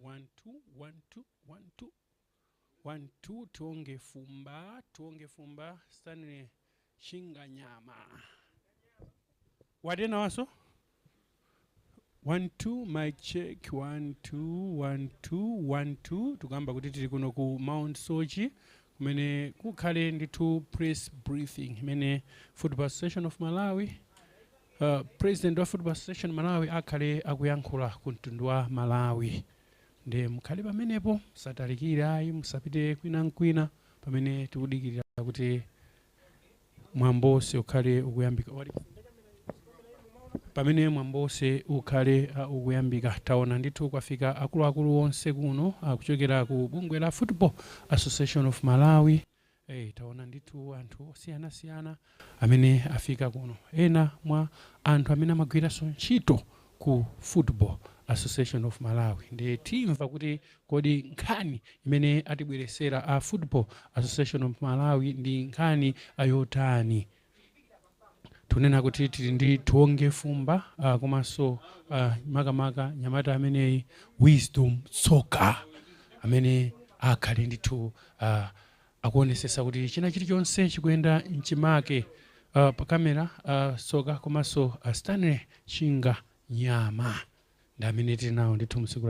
1 2 1 2 1 2 1 2 tuonge fumba Stanley Shinga Nyama wadena waso 1 2 mic check 1 2 1 2 1 2 tukamba kuti tili kuno ku Mount Sochi kumene kukhale ndithu press briefing imene Football Association of Malawi President wa Football Association Malawi akhale akuyankhula ku mtundu wa Malawi ndi mukhale pamenepo musatalikira ayi musapite kwina pamene tikudikirira kuti mwambose ukhale ukuyambika pamene mwambose ukhale ukuyambika taona ndithu kwafika akuluakulu onse kuno kuchokera ku bungwe la Football Association of Malawi taona ndithu anthu osiyanasiyana amene afika kuno ena mwa anthu amene amagwiranso ntchito ku Football Association of Malawi ndi timva kuti kodi nkhani imene atibweresera a Football Association of Malawi ndi nkhani ayotani tunena kuti tili ndi tuonge fumba komanso makamaka nyamata ameneyi Wisdom Tsoka amene akhale ndithu akuonesesa kuti china chilichonse chikuyenda mchimake pa kamera Tsoka komanso Stanley Shinga Nyama ndi amene tili nawo ndithu msiku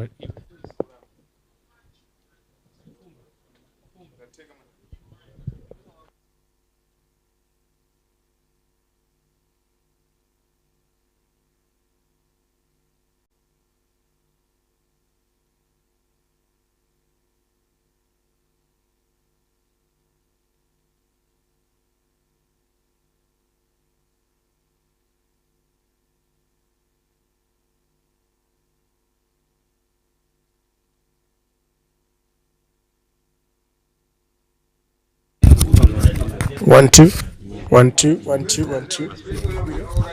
1 2 1 2 1 2 1 2.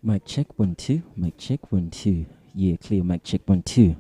Mic check 1 2. Mic check 1 2. Yeah, clear. Mic check 1 2.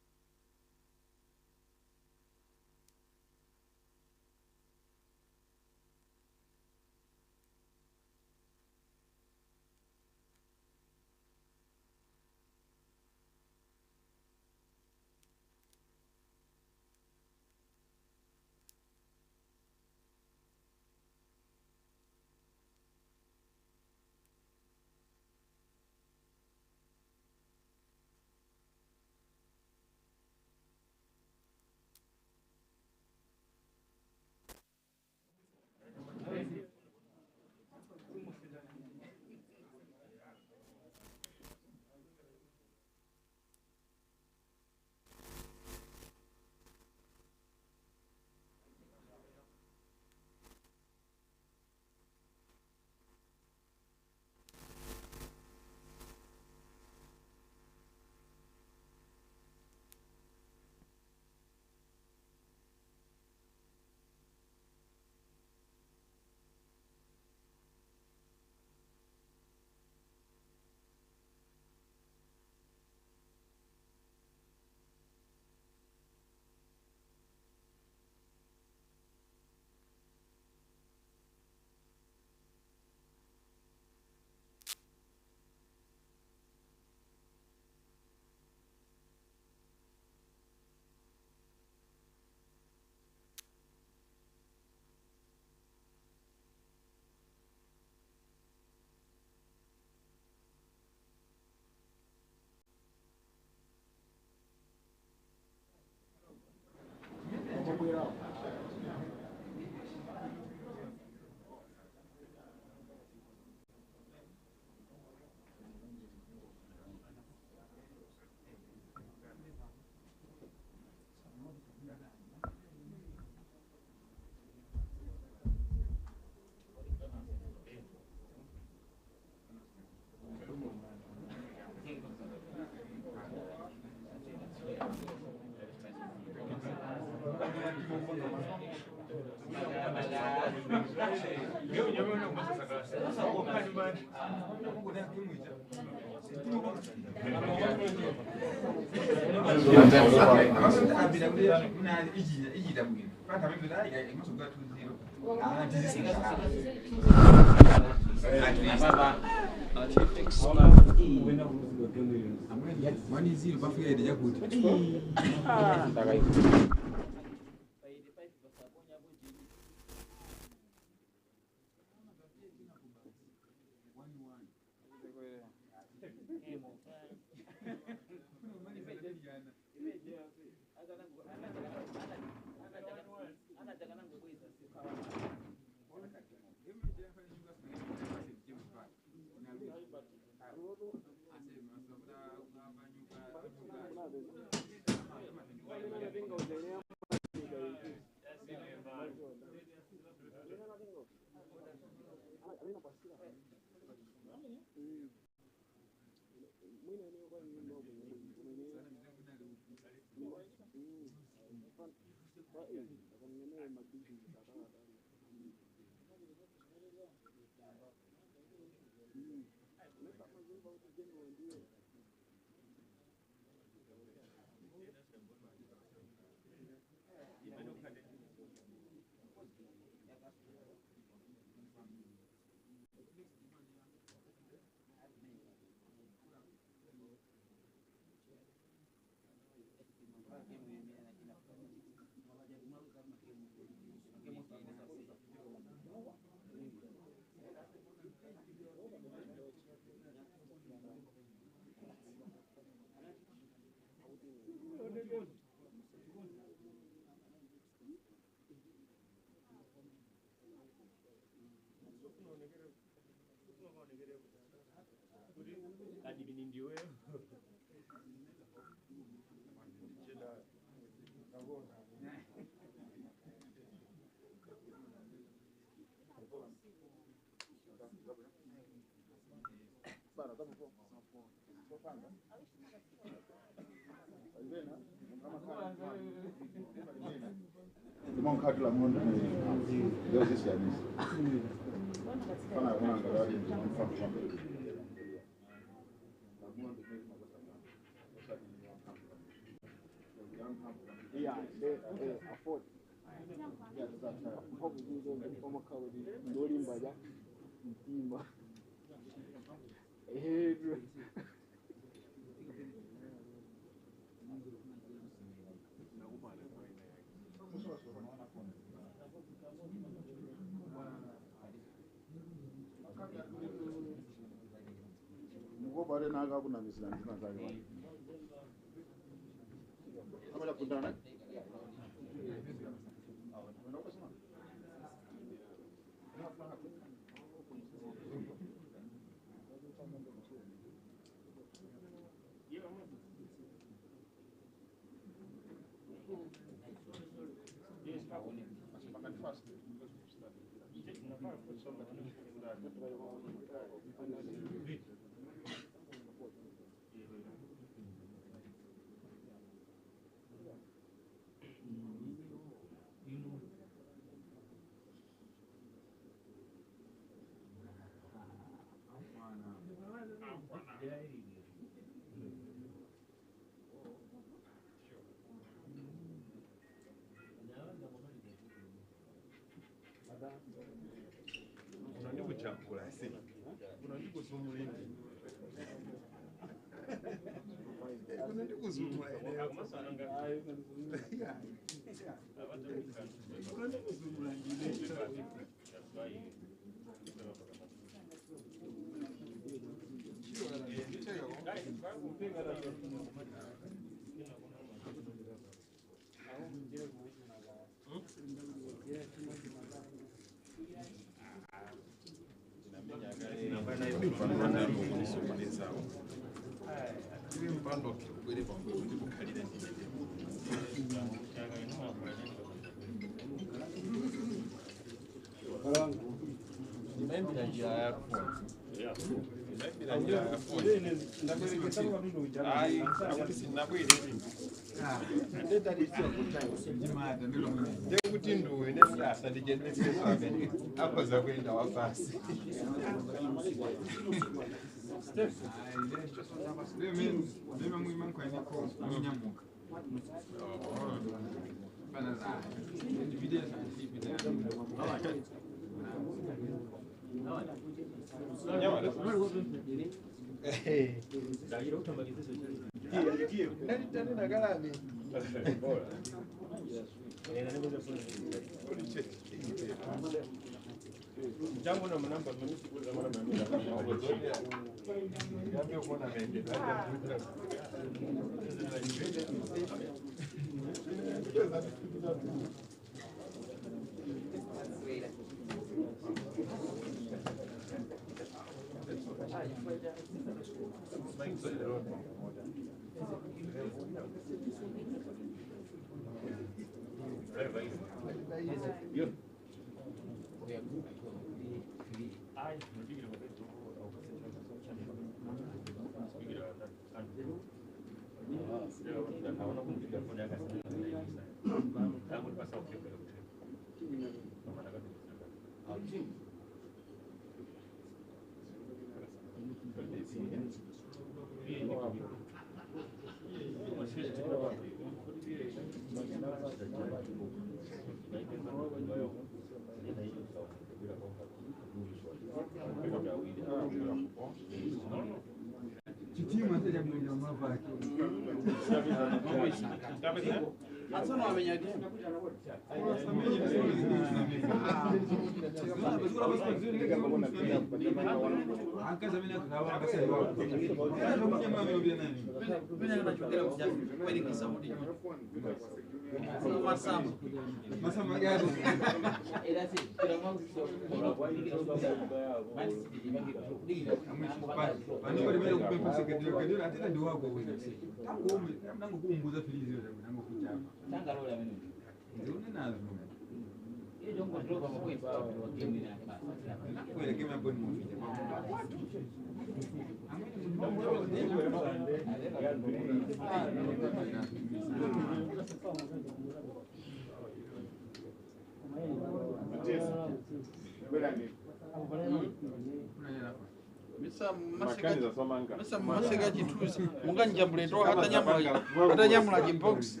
Masega chituzi munganjambule to atanyamula chibox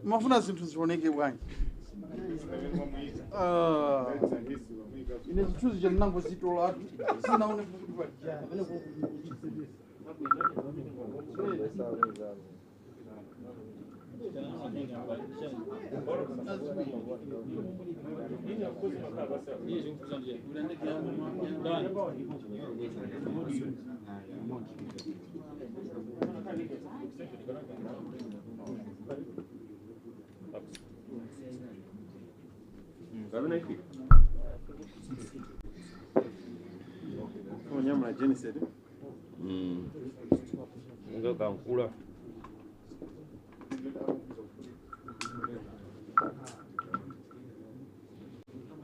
mafuna zinthu zioneke bwanji ine chituzi chamnango zitola sinaone nyama Genesis ndio kankula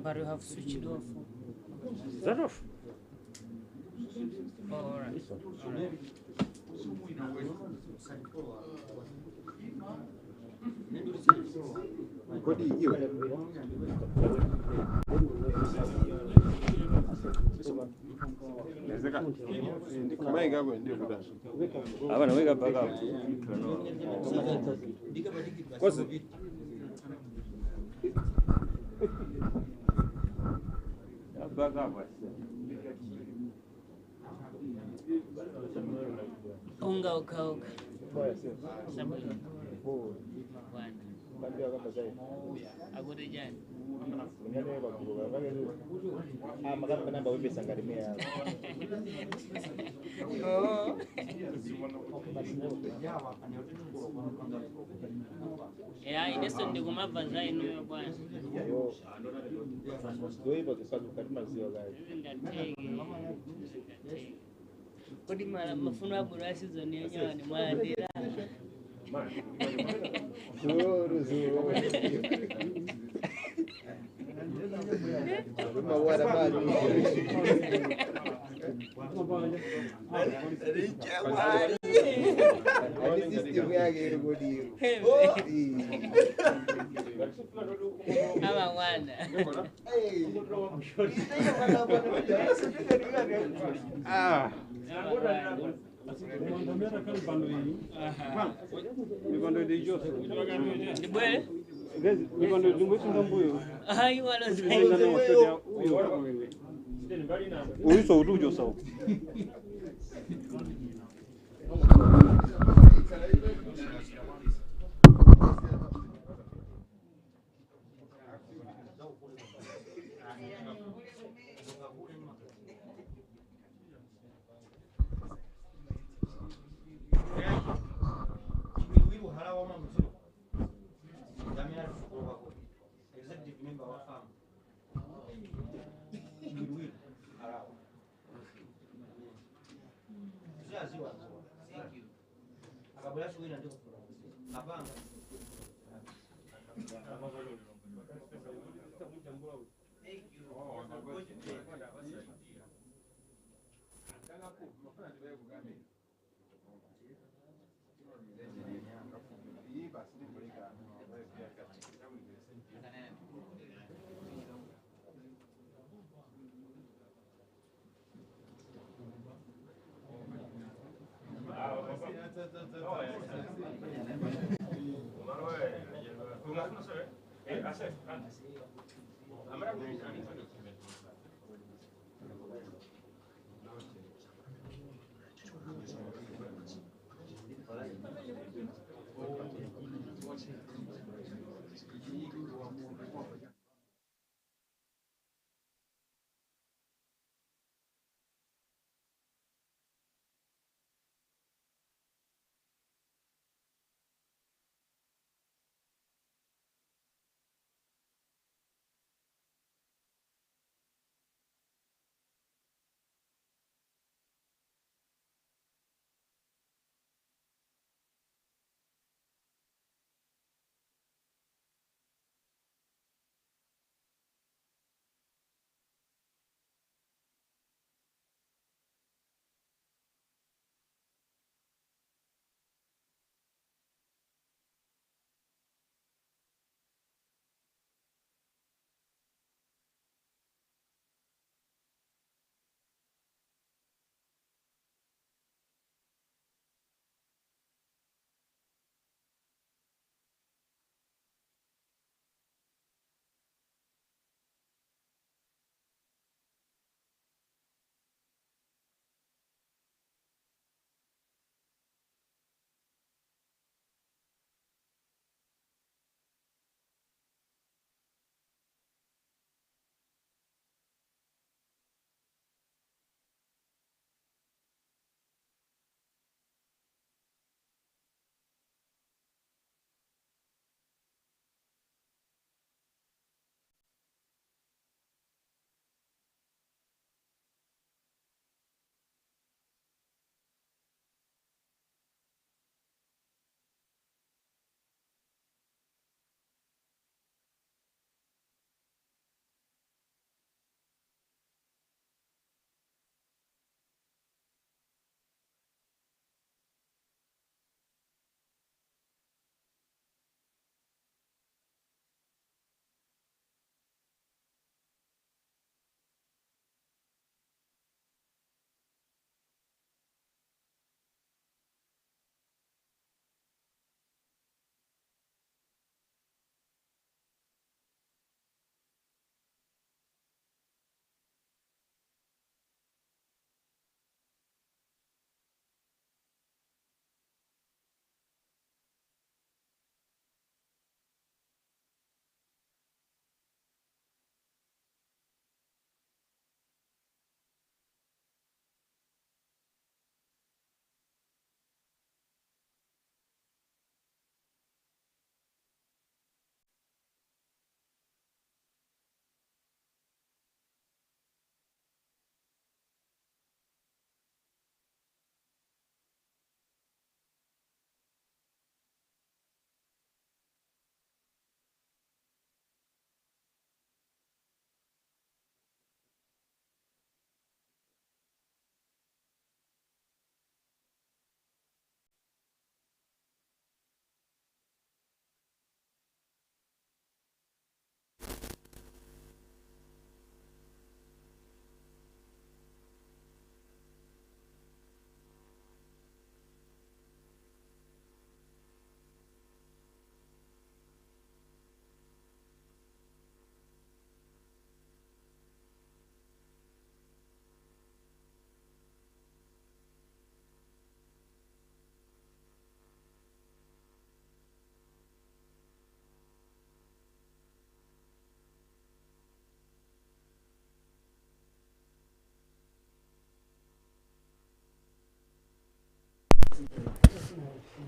but you have switched off. Is that off? Oh, all right. All right. Kodi hiyo. Kama ingawa ndio kuda. Abana weka paka hapo. Kosa. Paka hapo. Unga ukauka. Sabuni. Bwana. Agora jana. Magamba namba wewe sangalimia. Ineso ndikumava zaino yo bwana. Ndio hivyo kiswali kadima zio guys. Ndatege. Kodi mafuno ya burasi zoni yenyewe ni mwaladira. Zuru. Mawara bado. Hadi system yake ile bodi. Ama mwana. Ah. Mikondo ndi Jose. Ndibwele? Mikondo ndi mwesunga mbuyo. Hayi wala Uyiso utujo sawa.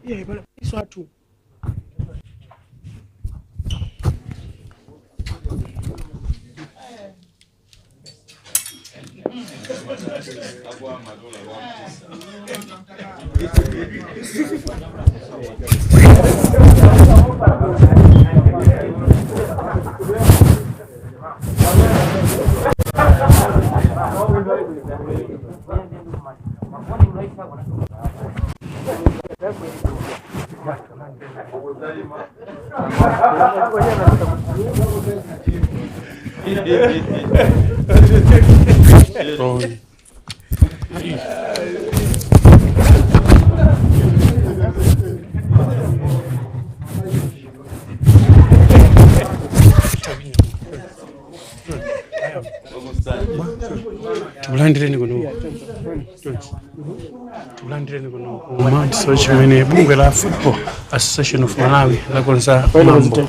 Yeah, but it's what too. tulandireni kuno Mount Sochi mwene bungwe la Football Association of Malawi lakonza mambo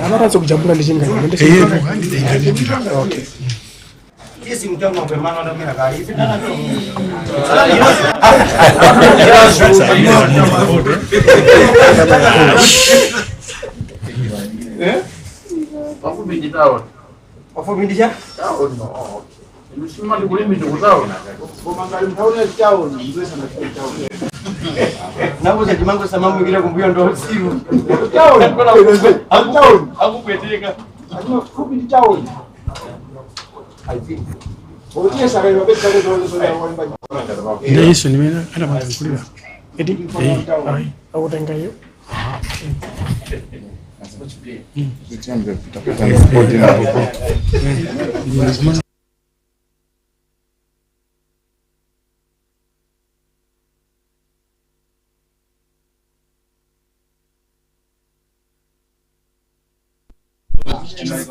anataka kujambula lishinga okay. Esse então não vai mandar minha cara. Aku biji tahun. Apa biji ya? Tahun no. Ini semua dibeli biji tahun. Pemangkalan tahunnya tahun, itu sama tahun. Nabu jadi mangko sama mungkin aku biar dua siu. Tahun. Aku tahun. Aku petika. Aku biji tahun. I think. Boleh saya robek kalau dulu sudah orang banyak. Ini isu ni mana ada macam kuliah. Jadi aku tengok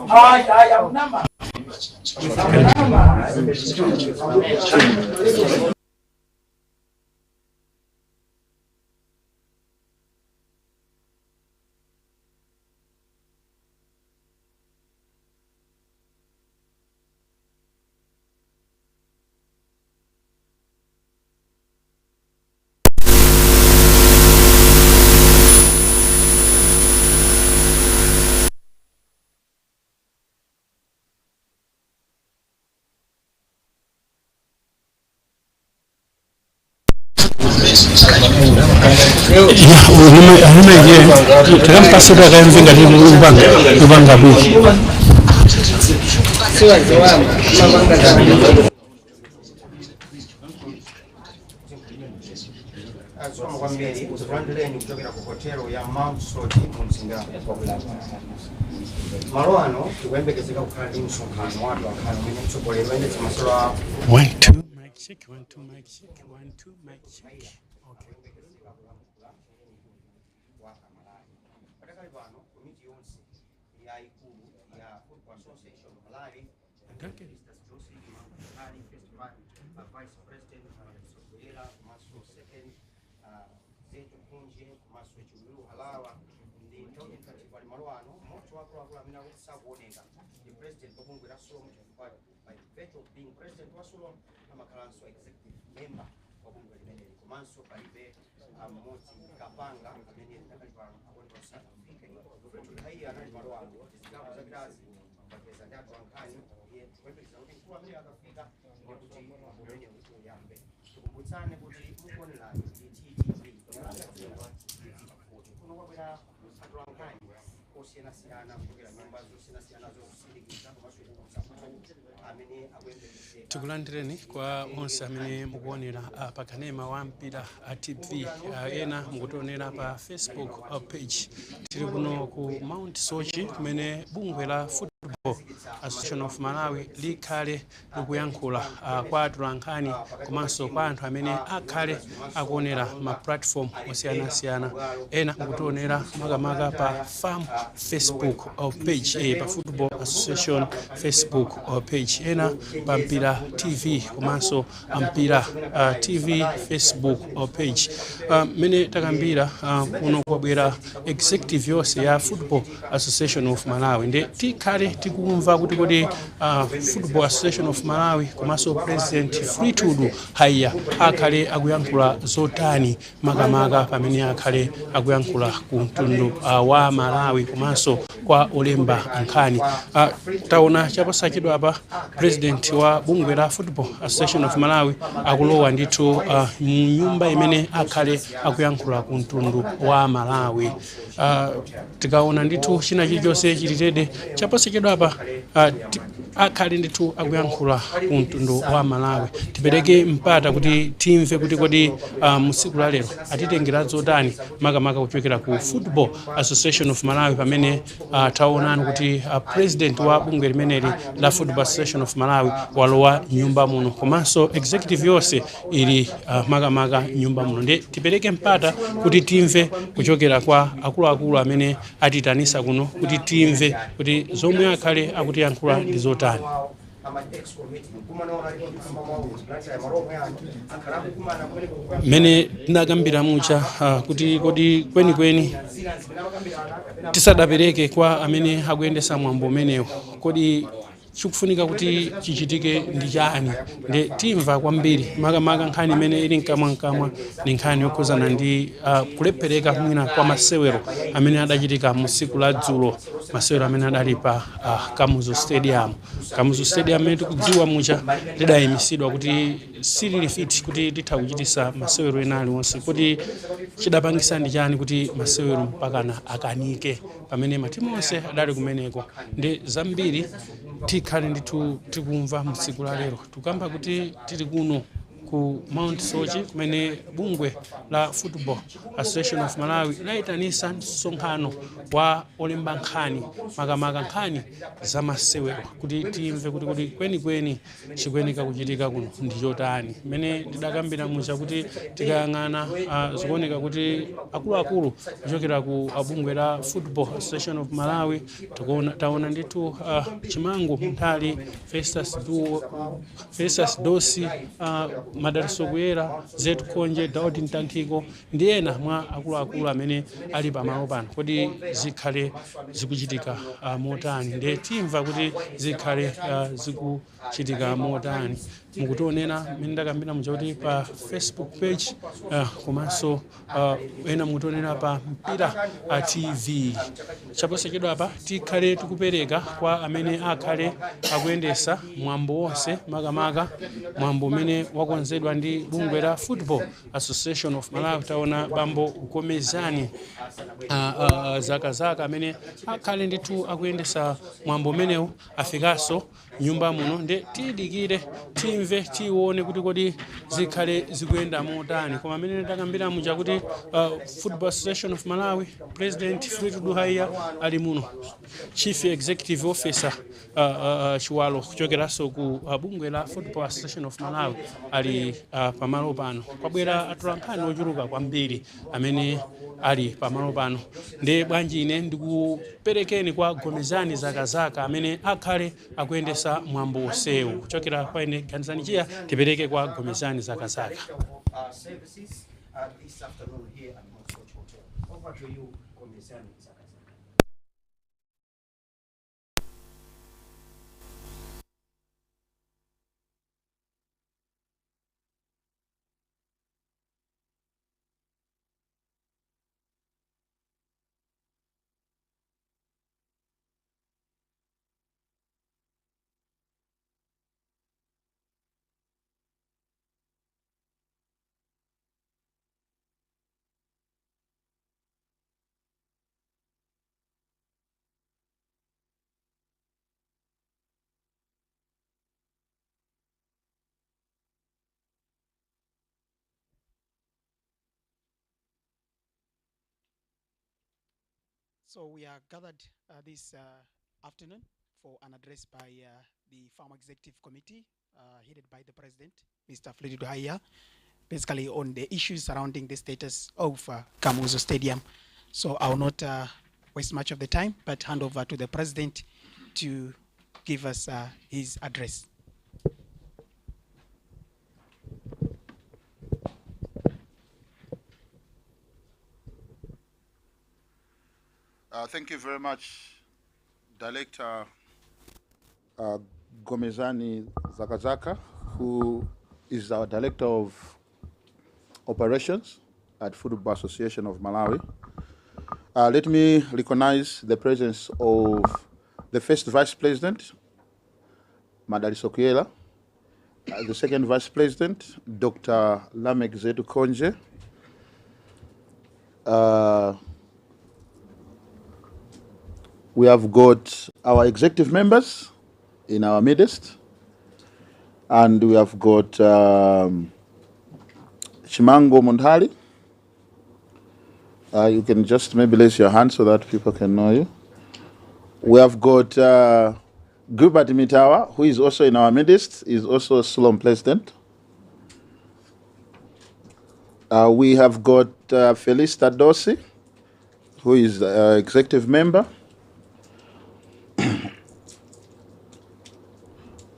Ay, nama. Somo kwa mbili, usilandileni kutokera ku hotelo ya Mount Sochi Mumsinga. Marwano tuwembekezeka kukhala ndi msonkhano watu akhala mwene mtsogoleri wende chamasolo 1 2 mic check 1 2 mic check 1 2 mic check. Okay. Patakali pano komiti yonse ya ikulu ya Football Association of Malawi Vice President Sogolela Maso Second Zetu Kunje Maso Chulu Halawa ndi Tony Katibu Marwano moto wako wakula mina kusakuoneka the president wabungwe la Solo by virtue of being president wa Solo ama kalanso executive member wabungwe limeneli komanso palibe moti kapanga amene nakalipa akonto sana fike ni hai anali Marwano zikabu za kazi bakeza ndatu ankani ye kwepeza kuti mkuu amene akafika kuti mwenye yambe tukumbutsane kuti mukonera TTV kuno kwabera atu ankani osiyanasiyana kutokera nyumba zosiyanasiyana zosindikiza komanso amene akuyembekeze tikulandireni kwa onse amene mukuonera pa kanema wa mpira TV ena mukutionera pa Facebook page. Tili kuno ku Mount Sochi kumene bungwe la Football Association of Malawi likhale likuyankhula kwa atolankhani komanso kwa anthu amene akhale akuonera ma platform osiyanasiyana. Ena mukutionera makamaka pa FAM Facebook page pa Football Association Facebook page, ena pa mpira TV komanso mpira TV Facebook page. Mene takambira kuno kwabwera executive yonse ya Football Association of Malawi nde tikhale tikumva kuti kodi Football Association of Malawi komanso President Fleetwood Haiya akhale akuyankhula zotani makamaka pamene akhale akuyankhula ku mtundu wa Malawi komanso kwa olemba nkhani. Taona chaposachedwa apa President wa bungwe la Football Association of Malawi akulowa ndithu nyumba imene akhale akuyankhula ku mtundu wa Malawi. Tikaona ndithu china chilichonse chilitede chaposachedwa apa akhale ndithu akuyankhula ku mtundu wa Malawi. Tipereke mpata kuti timve kuti kodi musiku la lero atitengera zotani makamaka kuchokera ku Football Association of Malawi pamene taonani kuti president wa bungwe limeneli la Football Association of Malawi walowa nyumba muno komanso executive yonse ili makamaka nyumba muno. Ndi tipereke mpata kuti timve kuchokera kwa akuluakulu amene atitanisa kuno kuti timve kuti zomwe akhale akutiyankhula ndi zotani. Mene ndakambira mucha kuti kodi kwenikweni tisadapereke kwa amene akuyendesa mwambo umenewo kodi chikufunika kuti chichitike ndi chani. Ndi timva kwambiri makamaka nkhani imene ili mkamwa ndi nkhani yokhuzana ndi kulephereka mwina kwa masewero amene adachitika musiku la dzulo, masewero amene adali pa Kamuzu Stadium. Kamuzu Stadium amene tikudziwa mucha lidayimisidwa kuti silili fit kuti litha kuchitisa masewero ena aliwonse. Kuti chidapangisa ndi chani kuti masewero mpakana akanike pamene matimu onse adali kumeneko. Ndi zambiri tikhale ndithu tikumva musiku la lero. Tukamba kuti tili kuno ku Mount Sochi kumene bungwe la Football Association of Malawi laitanisa msonkhano wa olemba nkhani makamaka nkhani za masewero kuti timve kuti kwenikweni chikuyeneka kuchitika kuno ndi chotani. Mene ndidakambira mucha kuti tikayang'ana zikuoneka kuti akuluakulu kuchokera ku bungwe la Football Association of Malawi taona ndithu Chimango Mthali, Festus Dosi, Madariso Kuyera, Zetu Konje, Daudi Ntankiko ndi ena mwa akuluakulu amene ali pamalo pano kodi zikhale zikuchitika motani. Ndi timva kuti zikhale zikuchitika motani. Mukutionera mene ndakambira mucha kuti pa Facebook page komanso ena mukutionera pa Mpira TV. Chaposachedwa apa tikhale tikupereka kwa amene akhale akuyendesa mwambo wonse makamaka mwambo umene wakonzedwa ndi bungwe la Football Association of Malawi. Taona bambo Ukomezani zaka amene akhale ndithu akuyendesa mwambo umenewu afikaso nyumba muno. Ndi tidikire timve tione kuti kodi zikhale zikuyenda motani. Koma amene ndakambira mucha kuti Football Association of Malawi President Fleetwood Haiya ali muno, Chief Executive Officer Chiwalo kuchokeraso ku bungwe la Football Association of Malawi ali pamalo pano. Kwabwera atolankhani ochuluka kwambiri amene ali pamalo pano. Ndi bwanji ine ndikuperekeni kwa Gomezani zaka amene akhale akuyendesa mwambo usewu kuchokera kwa ine Ganizani Chia tipereke kwa Gomezani zaka. So we are gathered this afternoon for an address by the Farm Executive Committee headed by the President, Mr. Fleetwood Haiya, basically on the issues surrounding the status of Kamuzu Stadium. So I will not waste much of the time, but hand over to the President to give us his address. Thank you very much, Director Gomezani Zakazaka, who is our Director of Operations at Football Association of Malawi. Let me recognize the presence of the first Vice President, Madaliso Kuyela, the second Vice President, Dr. Lamek Zetu Konje, we have got our executive members in our midst, and we have got Chimango Mondhali. You can just maybe raise your hand so that people can know you. We have got Gilbert Mitawa, who is also in our midst, is also a Sulom president. We have got Felista Dossi, who is executive member.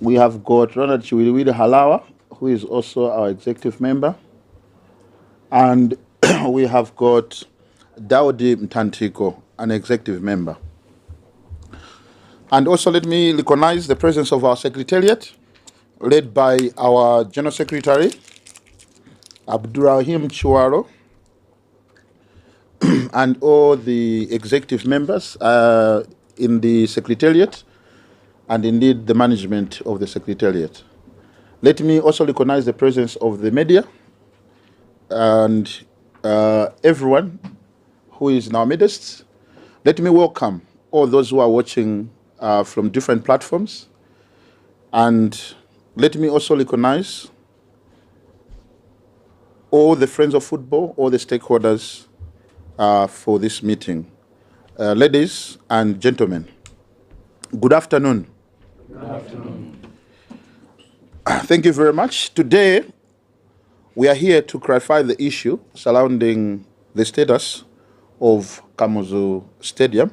We have got Ronald Chiwiliwili Halawa, who is also our executive member. And we have got Daudi Mtantiko, an executive member. And also let me recognize the presence of our secretariat, led by our General Secretary, Abdurrahim Chuaro, and all the executive members in the secretariat, and indeed the management of the secretariat. Let me also recognize the presence of the media and everyone who is in our midst. Let me welcome all those who are watching from different platforms. And let me also recognize all the friends of football, all the stakeholders for this meeting. Ladies and gentlemen, good afternoon. Good afternoon. Thank you very much. Today, we are here to clarify the issue surrounding the status of Kamuzu Stadium.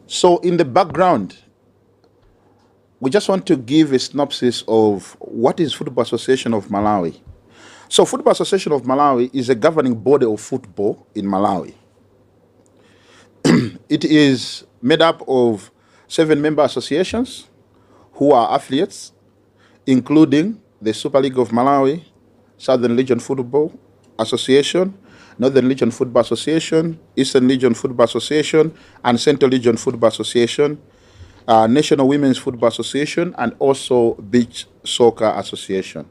So in the background, we just want to give a synopsis of what is Football Association of Malawi. So Football Association of Malawi is a governing body of football in Malawi. It is made up of 7 member associations who are affiliates, including the Super League of Malawi, Southern Region Football Association, Northern Region Football Association, Eastern Region Football Association, and Central Region Football Association, National Women's Football Association, and also Beach Soccer Association.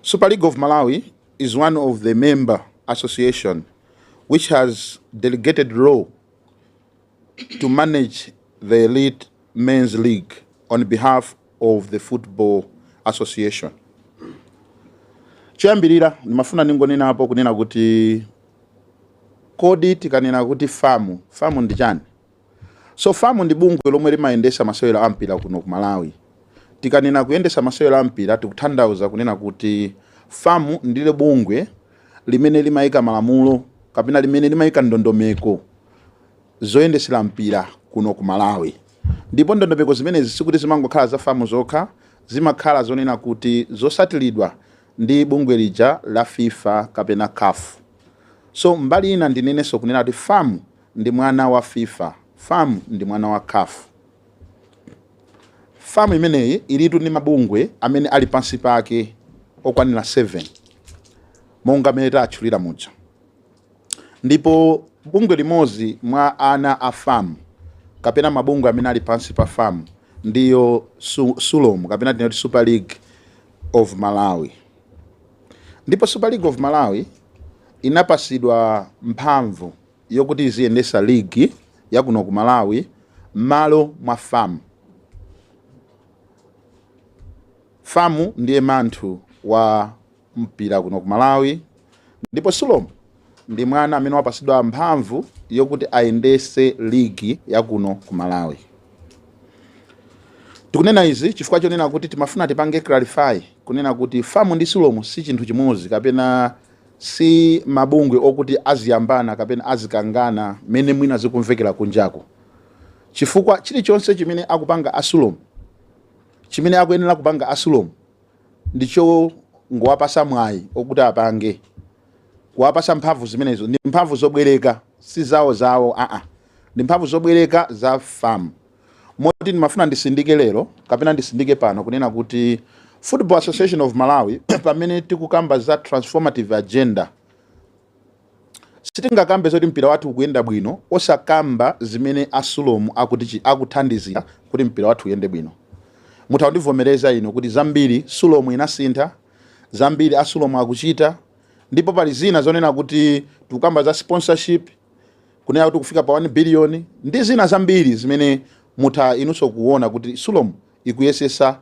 Super League of Malawi is one of the member associations which has delegated role to manage the elite men's league on behalf of the Football Association. Chiyambirira nimafuna ningonena hapo kunena kuti kodi tikanena kuti famu ndi chani. So famu ndi bungwe lomwe limayendesa masewero ampira kuno ku Malawi. Tikanena kuyendesa masewero ampira tikuthandauza kunena kuti famu ndile bungwe limene limayika malamulo kapena limene limayika ndondomeko zoyendesera mpira kuno ku Malawi. Ndipo ndondomeko zimenezi sikuti zimangokhala za famu zokha, zimakhala zonena kuti zosatilidwa ndi bungwe lija la FIFA kapena CAF. So mbali ina ndinenenso kunena kuti famu ndi mwana wa FIFA, famu ndi mwana wa CAF. Famu imeneyi ilitu ndi mabungwe amene ali pansi pake okwanira 7, monga mmene tatchulira muja. Ndipo bungwe limodzi mwa ana a famu kapena mabungwe amene ali pansi pa famu ndiyo Sulom kapena tinoti Super League of Malawi. Ndipo Super League of Malawi inapasidwa mphamvu yokuti iziyendesa ligi ya kuno ku Malawi malo mwa famu. Famu ndiye manthu wa mpira kuno ku Malawi, ndipo Sulom ndi mwana amene wapasidwa mphamvu yokuti ayendese ligi ya kuno ku Malawi. Tikunena izi chifukwa chonena kuti timafuna tipange clarify kunena kuti famu ndi Sulom si chinthu chimodzi kapena si mabungwe okuti aziyambana kapena azikangana mene mwina zikumvekera kunjako. Chifukwa chilichonse chimene akupanga Sulom, chimene akuyenera kupanga Sulom ndicho ngowapasa mwayi okuti apange. Kuwapasa mphamvu zimenezo ndi mphamvu zobwereka, si zawo, ndi mphamvu zobwereka za famu. moti ndimafuna ndisindike lero kapena ndisindike pano kunena kuti Football Association of Malawi pamene tikukamba za transformative agenda sitingakambe zoti mpira wathu ukuyenda bwino osakamba zimene asulomu akuthandizira kuti mpira wathu uyende bwino. Mutaundivomereza ino kuti zambiri sulomu inasintha, zambiri asulomu akuchita, ndipo pali zina zonena kuti tukamba za sponsorship kunena kuti kufika pa 1 billion ndi zina zambiri zimene muta inunso kuona kuti sulomu ikuyesesa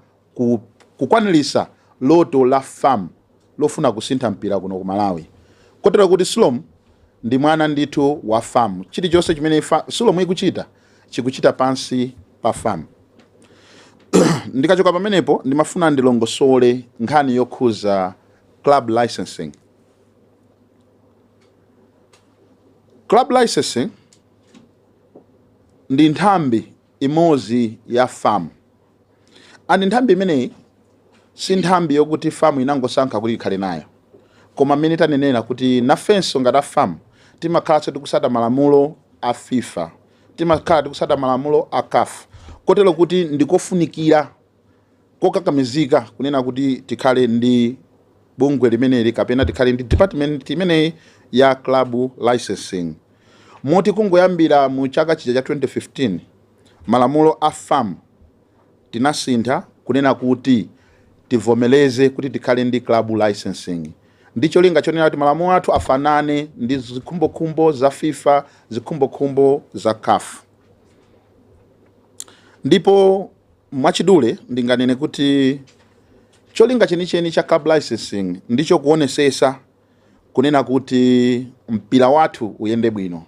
kukwanilisa loto la FAM lofuna kusintha mpira kuno ku Malawi. Kotero kuti sulomu ndi mwana ndithu wa FAM. Chilichonse chimene sulomu ikuchita chikuchita pansi pa FAM. Ndikachoka pamenepo ndimafuna ndilongosole nkhani yokhuza club licensing. Club licensing ndi nthambi imodzi ya FAM. Andi nthambi imeneyi si nthambi yokuti FAM inangosankha kuti ikhale nayo. Koma mmene tanenera kuti nafenso ngati FAM timakhala tikusata malamulo a FIFA, timakhala tikusata malamulo a CAF. Kotero kuti ndikofunikira kokakamizika kunena kuti tikhale ndi bungwe limeneli kapena tikhale ndi department imeneyi ya club licensing. Moti kungoyambira mu chaka chija cha 2015 malamulo a FAM tinasintha kunena kuti tivomeleze kuti tikhale ndi club licensing. Ndicho linga chonena kuti malamulo athu afanane ndi zikhumbokhumbo za FIFA, zikhumbokhumbo za CAF. Ndipo mwachidule ndinganene kuti cholinga chenicheni cha club licensing ndicho kuonesesa kunena kuti mpira wathu uyende bwino.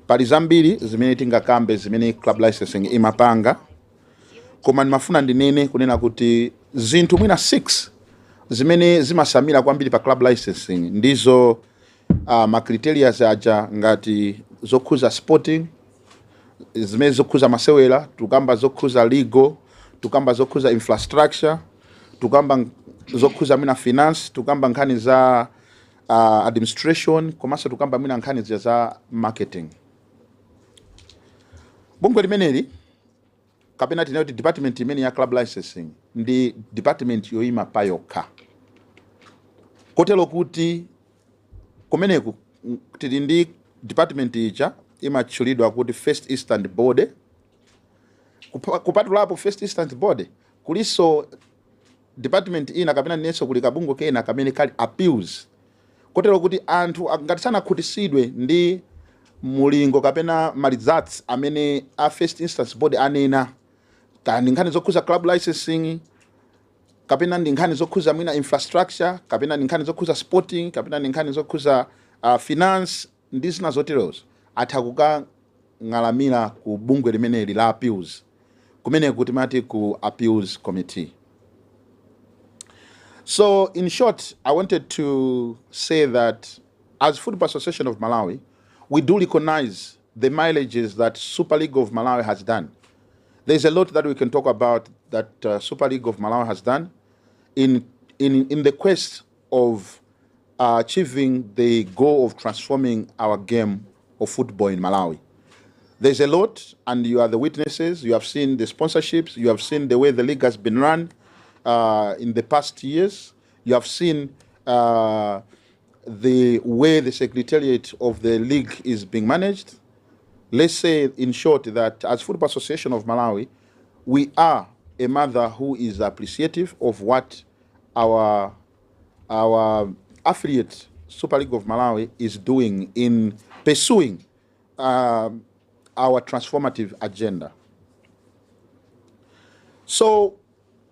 Pali zambiri zimene tingakambe zimene club licensing imapanga, koma ndimafuna ndinene kunena kuti zinthu mwina 6 zimene zimasamira kwambiri pa club licensing ndizo macriteria aja ngati zokhuza sporting, zimene zokhuza masewera, tukamba zokhuza legal, tukamba zokhuza infrastructure, tukamba zokhuza mina finance, tukamba nkhani za administration, komanso tukamba mina nkhani za marketing. Bungwe limeneli kapena tinayo kuti department imene ya club licensing ndi department yoyima pa yokha. Kotero kuti kumeneku tili ndi department icha imatchulidwa kuti First Instant Body. Kupatulapo First Instant Body kuliso department ina kapena nenso kuli kabungo kena kamene kali appeals. Kotero kuti anthu ngati sanakhutisidwe ndi mulingo kapena malizats amene a First Instance Body anena kani nkhani zokhuza club licensing, kapena ndi nkhani zokhuza mwina infrastructure, kapena ndi nkhani zokhuza sporting, kapena ndi nkhani zokhuza finance ndi zina zoterozo, atha kukang'alamira ku bungwe limeneli la appeals, kumene kuti mati ku appeals committee. So in short, I wanted to say that as Football Association of Malawi, we do recognize the mileages that Super League of Malawi has done. There's a lot that we can talk about that Super League of Malawi has done in the quest of achieving the goal of transforming our game of football in Malawi. There's a lot, and you are the witnesses. You have seen the sponsorships. You have seen the way the league has been run in the past years. You have seen the way the secretariat of the league is being managed. Let's say, in short, that as Football Association of Malawi, we are a mother who is appreciative of what our affiliate Super League of Malawi is doing in pursuing our transformative agenda. So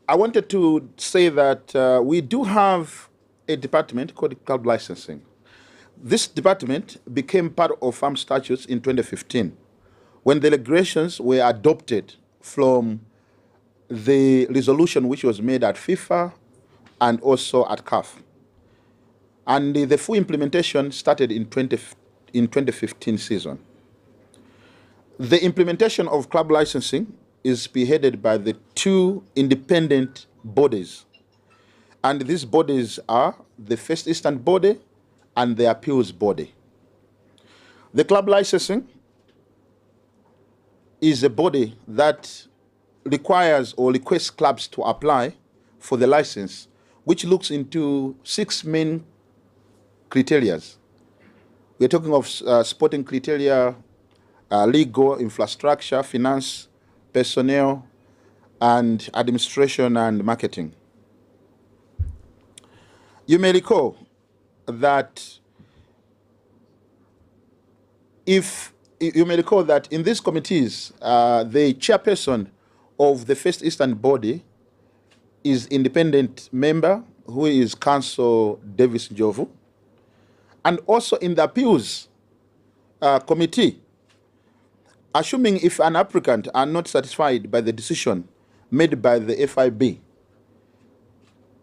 I wanted to say that we do have a department called Club Licensing. This department became part of FAM statutes in 2015 when the regulations were adopted from the resolution which was made at FIFA and also at CAF. And the full implementation started in 2015 season. The implementation of club licensing is spearheaded by the 2 independent bodies. And these bodies are the First Instant Body and the Appeals Body. The club licensing is a body that requires or requests clubs to apply for the license, which looks into 6 main criteria. We're talking of sporting criteria, legal, infrastructure, finance, personnel, and administration and marketing. You may recall that in these committees, the chairperson of the First Eastern Body is independent member, who is Council Davis Njovu. And also in the appeals committee, assuming if an applicant are not satisfied by the decision made by the FIB,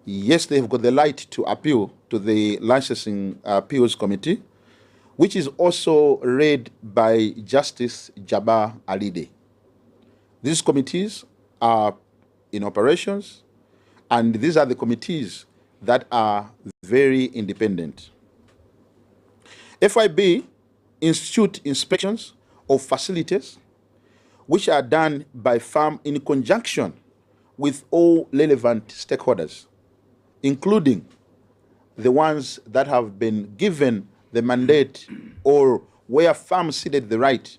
yes, they have got the right to appeal to the licensing appeals committee, which is also led by Justice Jabbar Alide. These committees are in operations, and these are the committees that are very independent. FIB institute inspections of facilities, which are done by FAM in conjunction with all relevant stakeholders, including the ones that have been given the mandate or where FAM ceded the right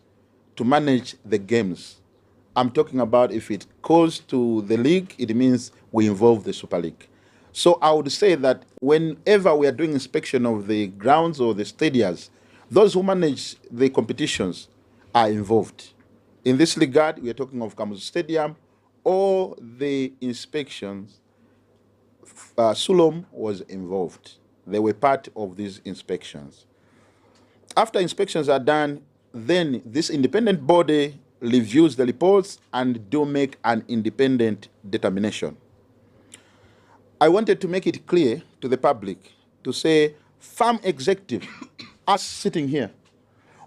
to manage the games. I'm talking about if it goes to the league, it means we involve the Super League. So I would say that whenever we are doing inspection of the grounds or the stadiums, those who manage the competitions are involved. In this regard, we are talking of Kamuzu Stadium. All the inspections, Sulom was involved. They were part of these inspections. After inspections are done, then this independent body reviews the reports and do make an independent determination. I wanted to make it clear to the public to say, FAM executive, us sitting here,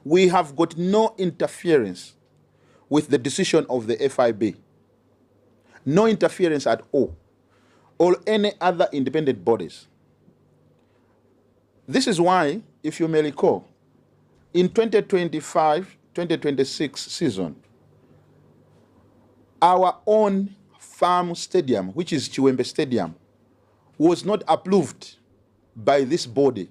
we have got no interference with the decision of the FIB. No interference at all, or any other independent bodies. This is why, if you may recall, in 2025-2026 season, our own FAM stadium, which is Chiwembe Stadium, was not approved by this body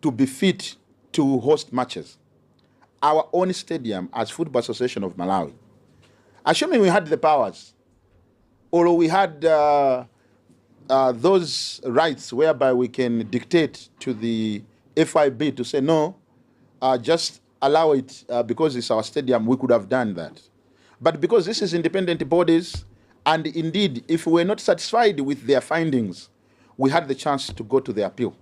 to be fit to host matches. Our own stadium as Football Association of Malawi. Assuming we had the powers, or we had those rights whereby we can dictate to the FIB to say, no, just allow it because it's our stadium, we could have done that. But because this is independent bodies, and indeed, if we were not satisfied with their findings, we had the chance to go to the appeal.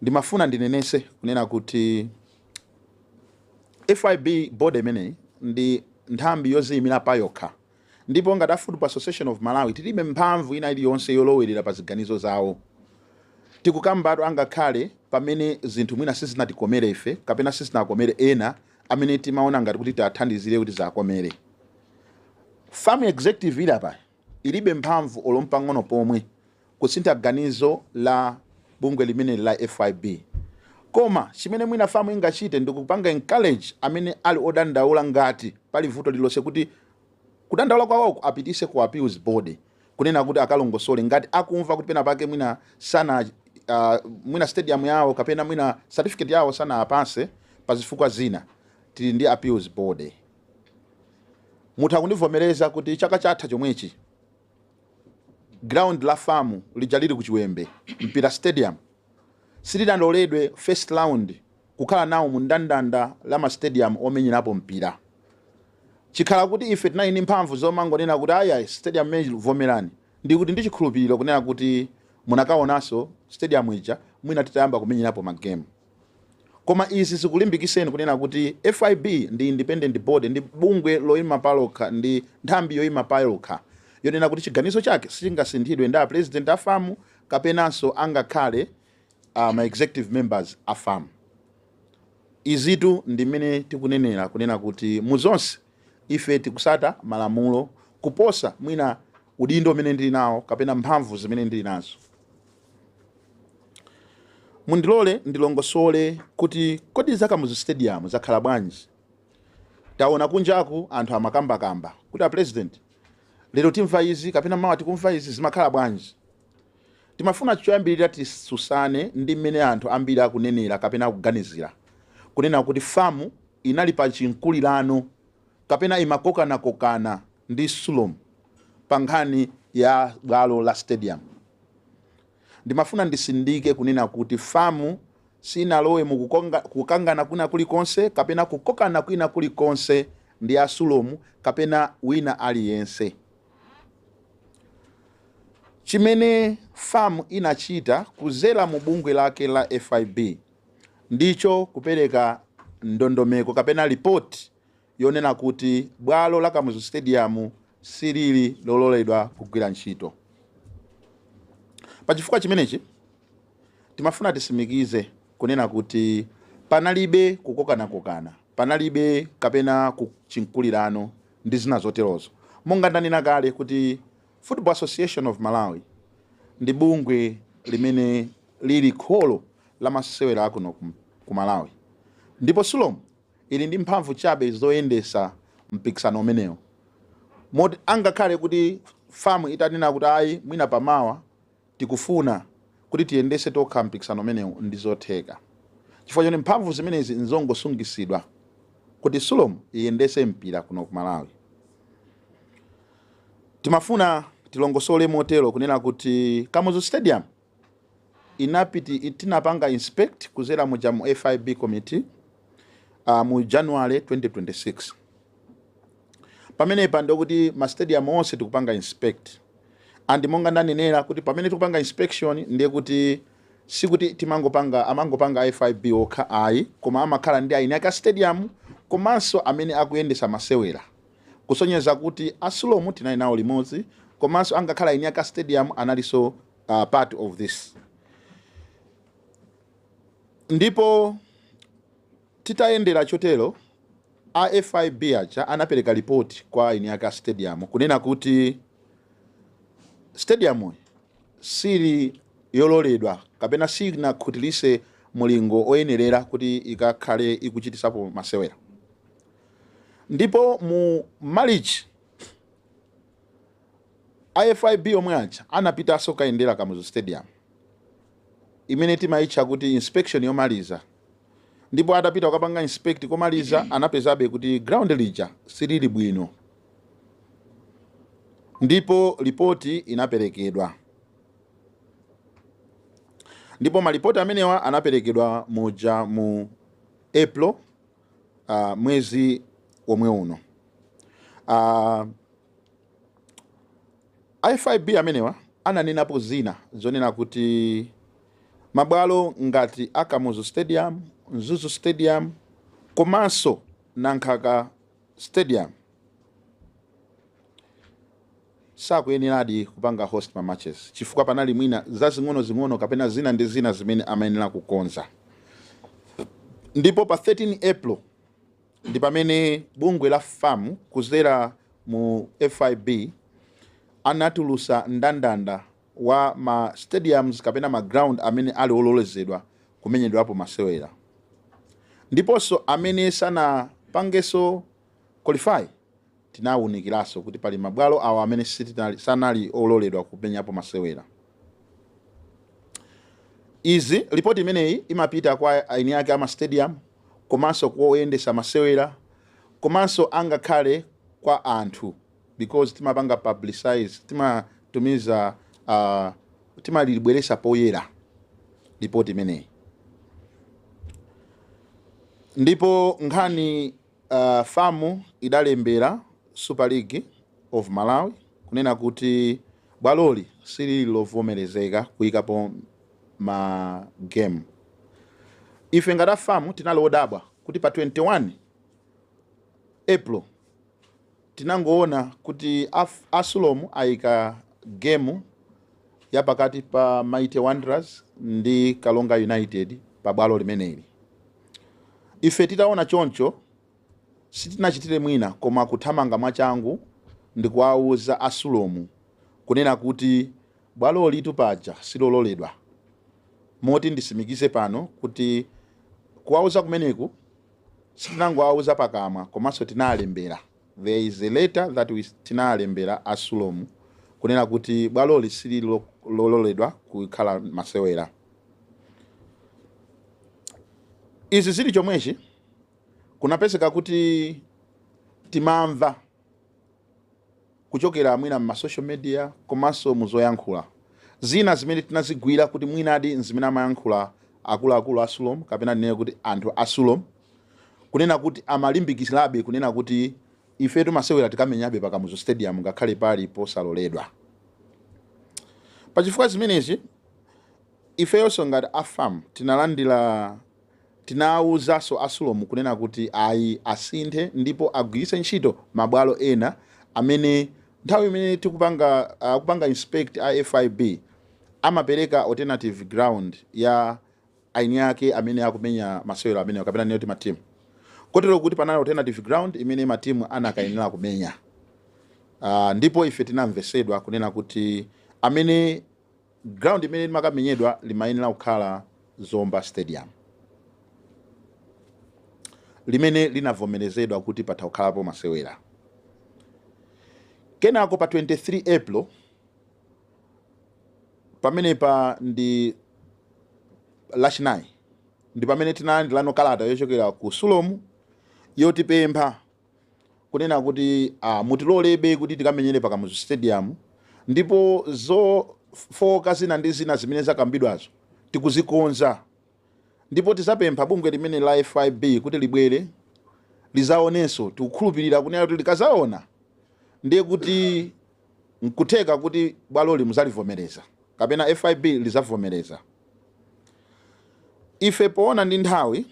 Ndimafuna ndinenese kunena kuti FIB body mene ndi nthambi yoziyimira pa yokha. Ndipo ngati Football Association of Malawi tilibe mphamvu ina iliyonse yolowerera pa ziganizo zawo. Tikukambatu angakhale pamene zinthu mwina sizinatikomere ife kapena sizinakomere ena amene timaona ngati kuti tiathandizire kuti zakomere. FAM executive ilapa ilibe mphamvu olompa ngono pomwe kusintha ganizo la bungwe limene la FIB. Koma chimene mwina FAM ingachite ndikupanga encourage amene ali odandaula ngati pali vuto lilose kuti kudandaula kwawo apitise ku appeals body kunena kuti akalongosole ngati akumva kuti pena pake mwina sana mwina stadium yawo kapena mwina certificate yawo sana apase pazifukwa zina tili ndi appeals body. Mutha kundivomereza kuti chaka chatha chomwechi ground la FAM lijaliri ku Chiwembe mpira stadium silidaloledwe first round kukhala nawo mu ndandanda la ma stadium omenyerapo mpira. Chikhala kuti ife tinayi mphamvu zomangonena kuti aya stadium meji vomerani ndi kuti ndichikhulupiriro kunena kuti munakaonaso stadium ija mwina titayamba kumenyerapo magame. Koma izi sikulimbikiseni kunena kuti FIB ndi independent body, ndi bungwe loyima palokha, ndi nthambi yoyima palokha yonena kuti chiganizo chake singasinthidwe nda president a FAM kapenanso angakhale ma executive members a FAM. Izitu ndi mmene tikunenera kunena kuti muzonse ife tikusata malamulo kuposa mwina udindo umene ndili nawo kapena mphamvu zimene ndili nazo. Mundilole ndilongosole kuti kodi za Kamuzu Stadium zakhala bwanji. taona kunjaku anthu amakambakamba kuti a president lero timva izi kapena mawa tikumva izi zimakhala bwanji. Timafuna choyambirira tisusane ndi mmene anthu ambiri akunenera kapena kuganizira kunena kuti famu inali pa chinkulirano kapena imakokana ndi Sulom pa nkhani ya bwalo la stadium. Ndimafuna ndisindike kunena kuti famu sinalowe kukangana kuna kulikonse kapena kukokana kwina kulikonse ndi a Sulom kapena wina aliyense. Chimene famu inachita kuzera mu bungwe lake la FIB ndicho kupereka ndondomeko kapena report yonena kuti bwalo la Kamuzu Stadium silili lololedwa kugwira ntchito. Pachifukwa chimenechi timafuna tisimikize kunena kuti panalibe kukokana, panalibe kapena kuchinkulirano ndi zina zoterozo. Monga ndanena kale kuti Football Association of Malawi ndi bungwe limene lili kholo la masewera akuno ku Malawi. Ndipo Sulom ili ndi mphamvu chabe zoyendesa mpikisano umenewo. Moti angakhale kuti famu itanena kuti ayi mwina pamawa tikufuna kuti tiyendese tokha mpikisano umenewo ndi zotheka. Chifukwa choti mphamvu zimenezi nzongosungisidwa kuti Sulom iyendese mpira kuno ku Malawi. Timafuna tilongosole motero kunena kuti Kamuzu Stadium tinapanga inspect kuzera mu FIB committee mu January 2026. Pamene pando kuti ma stadium onse tikupanga inspect. And monga ndanenera kuti pamene tikupanga inspection ndiye kuti sikuti amangopanga FIB okha ayi koma amakhala ndi aini aka stadium komanso amene akuyendesa masewera. Kusonyeza kuti a Sulom tinali nawo limodzi komanso angakhala aini aka stadium analiso part of this. Ndipo titayendera chotero a FIB acha anapereka report kwa aini aka stadium kunena kuti stadium sili yololedwa kapena sina khutilise mulingo oyenerera kuti ikakhale ikuchitisapo masewera. Ndipo mu March FIB omwe acha anapitaso kaendera Kamuzu Stadium imene timaitcha kuti inspection yomaliza. Ndipo adapita ukapanga inspect komaliza anapezabe kuti ground lija silili bwino. Ndipo ripoti inaperekedwa. Ndipo malipoti amenewa anaperekedwa moja mu April mwezi omwe uno. FIB amenewa ananenapo zina zonena kuti mabwalo ngati Kamuzu Stadium, Mzuzu Stadium, komanso Nankhaka Stadium sakuyeneradi kupanga host ma matches chifukwa panali mwina zazing'ono kapena zina ndi zina zimene amayenera kukonza. Ndipo pa 13 April ndi pamene bungwe la famu kuzera mu FIB anatulusa ndandanda wa ma stadiums kapena ma ground amene ali ololezedwa kumenyedwapo masewera. Ndiponso amene sana pangeso qualify tinawunikiraso kuti pali mabwalo awa amene sanali ololedwa kumenyapo masewera. Izi report imeneyi imapita kwa aini yake ama stadium komanso kuoyendesa masewera komanso angakhale kwa anthu because timapanga publicize timatumiza timalibweresa poyera report imeneyi. Ndipo nkhani famu idalembera Super League of Malawi kunena kuti bwaloli silili lovomerezeka kuyikapo ma game. Ife ngati famu tinalodabwa kuti pa 21 April tinangoona kuti Sulom ayika game ya pakati pa Mighty Wanderers ndi Kalonga United pa bwalo limeneli. Ife titaona choncho sitinachitire mwina koma kuthamanga mwachangu ndi kuwauza Sulom kunena kuti bwalo litu paja silololedwa. Moti ndisimikize pano kuti kuwauza kumeneku sitinangowauza pakamwa komanso tinalembera. There is a letter that we tinalembera asulomu kunena kuti bwaloli sili lololedwa kukhala masewera. Izi zili chomwechi kunapezeka kuti timamva kuchokera mwina ma social media komanso muzoyankhula zina zimene tinazigwira kuti mwinadi zimene amayankhula akuluakulu asulomu kapena nene kuti anthu asulomu kunena kuti amalimbikirabe kunena kuti ifetu masewera tikamenyabe pakamuzu stadium ngakhale pali posaloledwa. Pachifukwa zimenezi ifeyonso ngati AFAM tinawuzanso asulomu kunena kuti ayi asinthe ndipo agwiritse ntchito mabwalo ena amene nthawi imene kupanga inspect FIB amapereka alternative ground ya aini yake amene akumenya masewero amene kapena noti matimu. Kotero kuti panali alternative ground imene matimu anakayenera kumenya. Ndipo ife tinamvesedwa kunena kuti amene ground imene makamenyedwa limayenera kukhala Zomba Stadium, limene linavomerezedwa kuti patakhalapo masewera. Kenako pa 23 April pamene pa ndi lachinayi ndi pamene tinalandira kalata yochokera ku Sulomu yotipempha kunena kuti mutilolebe kuti tikamenyere pakamuzu stadium ndipo zofoka zina ndi zina zimene zakambidwazo tikuzikonza, ndipo tizapempha bungwe limene la FIB kuti libwere lizaonenso. Tikukhulupirira kunena kuti likazaona ndiye kuti nkutheka kuti bwaloli muzalivomereza kapena FIB lizavomereza. Ife poona ndi nthawi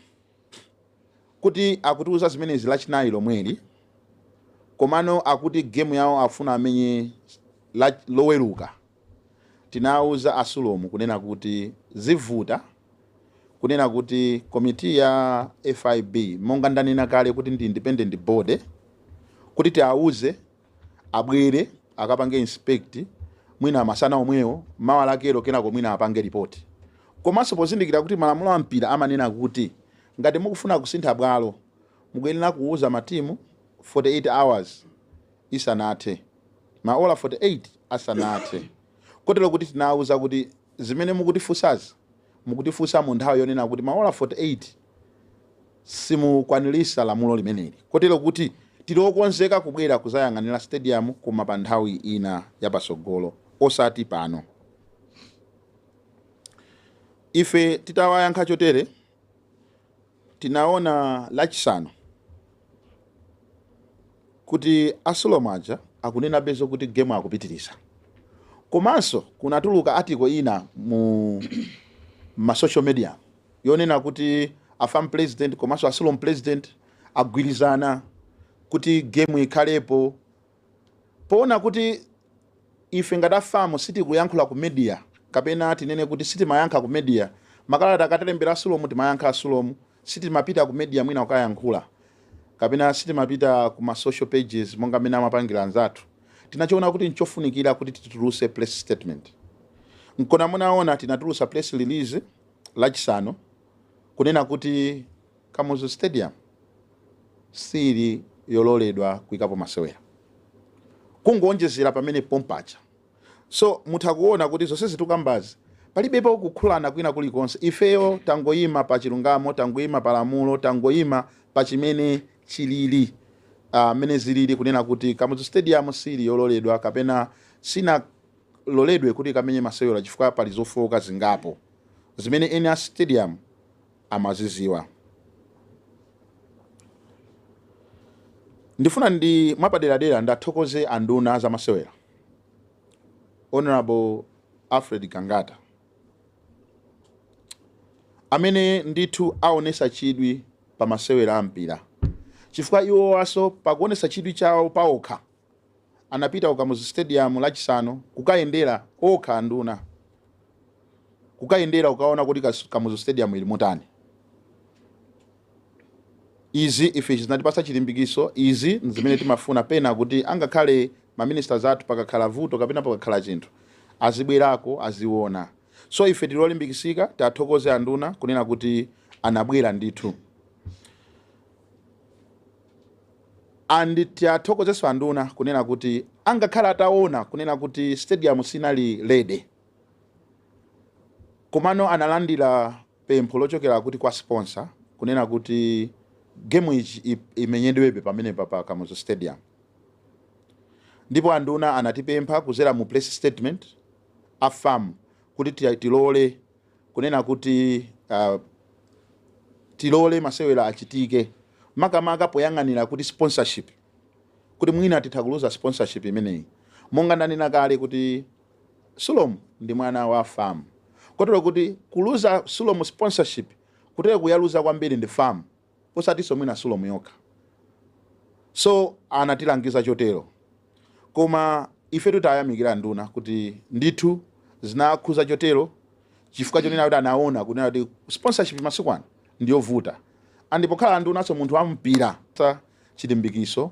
kuti akutiuza zimenezi lachinayi lomweli komano akuti game yawo afuna amenye loweruka, tinauza asulomu kunena kuti zivuta kunena kuti komiti ya FIB monga ndanena kale kuti ndi independent body kuti tiauze abwere akapange inspect mwina masana omwewo mawa lakero kenako mwina apange report. Komanso pozindikira kuti malamulo ampira amanena kuti ngati mukufuna kusintha bwalo mukuyenera kuuza matimu 48 hours isanathe, maola 48 asanathe. Kotero kuti tinauza kuti zimene mukutifunsazi mukutifunsa mu nthawi yonena kuti maola 48 simukwanirisa lamulo limeneli. Kotero kuti tilokonzeka kubwera kuzayang'anira stadium koma pa nthawi ina yapasogolo osati pano. Ife titawayankha chotere tinaona lachisanu kuti asulomaja akunena bezo kuti game akupitiriza. Komanso kunatuluka article ina mu social media yonena kuti AFAM president komanso Asulom president agwirizana kuti game ikhalepo. Poona kuti ife ngati AFAM siti kuyankhula ku media kapena tinene kuti siti mayankha ku media, makalata akatalembera Asulomu timayankha Asulomu, siti mapita ku media mwina ukayankhula kapena siti mapita ku ma social pages monga mena amapangira anzathu. Tinachoona kuti nchofunikira kuti tituluse press statement. Nkona munaona tinatulusa press release lachisanu kunena kuti Kamuzu Stadium sili yololedwa kuikapo masewera, kungonjezera pamene pompacha. So mutakuona kuti zonse zitukambazi palibepo kukhulana kwina kulikonse. Ifeyo tangoyima pa chilungamo, tangoyima pa lamulo, tangoyima pa chimene chilili mene zilili kunena kuti Kamuzu Stadium sili yololedwa kapena sina loledwe kuti kamenye masewera chifukwa pali zofoka zingapo zimene ena stadium amaziziwa. Ndifuna ndi mwapaderadera ndathokoze anduna za masewera Honorable Alfred Kangata amene ndithu aonesa chidwi pa masewera ampira, chifukwa iwo waso pakuonesa chidwi chawo paokha anapita ku Kamuzu Stadium lachisanu kukayendera okha anduna, kukayendera ukaona kuti Kamuzu Stadium ili motani. Izi ife zinatipasa chilimbikiso, izi nzimene timafuna pena kuti angakhale ma ministers athu pakakhala vuto kapena pakakhala chinthu azibwerako aziona. So ife tilolimbikisika tathokoze anduna kunena kuti anabwera ndithu. and tiathokozeso anduna kunena kuti angakhala ataona kunena kuti stadium sinali lede komano analandira pempho lochokera kuti kwa sponsor kunena kuti game ichi imenyedwebe pamene pa Kamuzu Stadium. Ndipo anduna anatipempha kuzera mu press statement afam kuti tilole kunena kuti tilole masewera achitike makamaka poyang'anira kuti sponsorship kuti mwina tithakuluza sponsorship imeneyi monga ndanena kale kuti Sulomu ndi mwana wa farm kotero kuti kuluza Sulomu sponsorship kuteke kuyaluza kwambiri ndi farm posatiso mwina Sulomu yokha. So anatilangiza chotero koma ife tutayamikira nduna kuti ndithu zinakhuza chotero chifukwa chonena kuti anaona kunena kuti sponsorship masiku ano ndiyovuta andi pokhala ndunaso munthu wampira chilimbikiso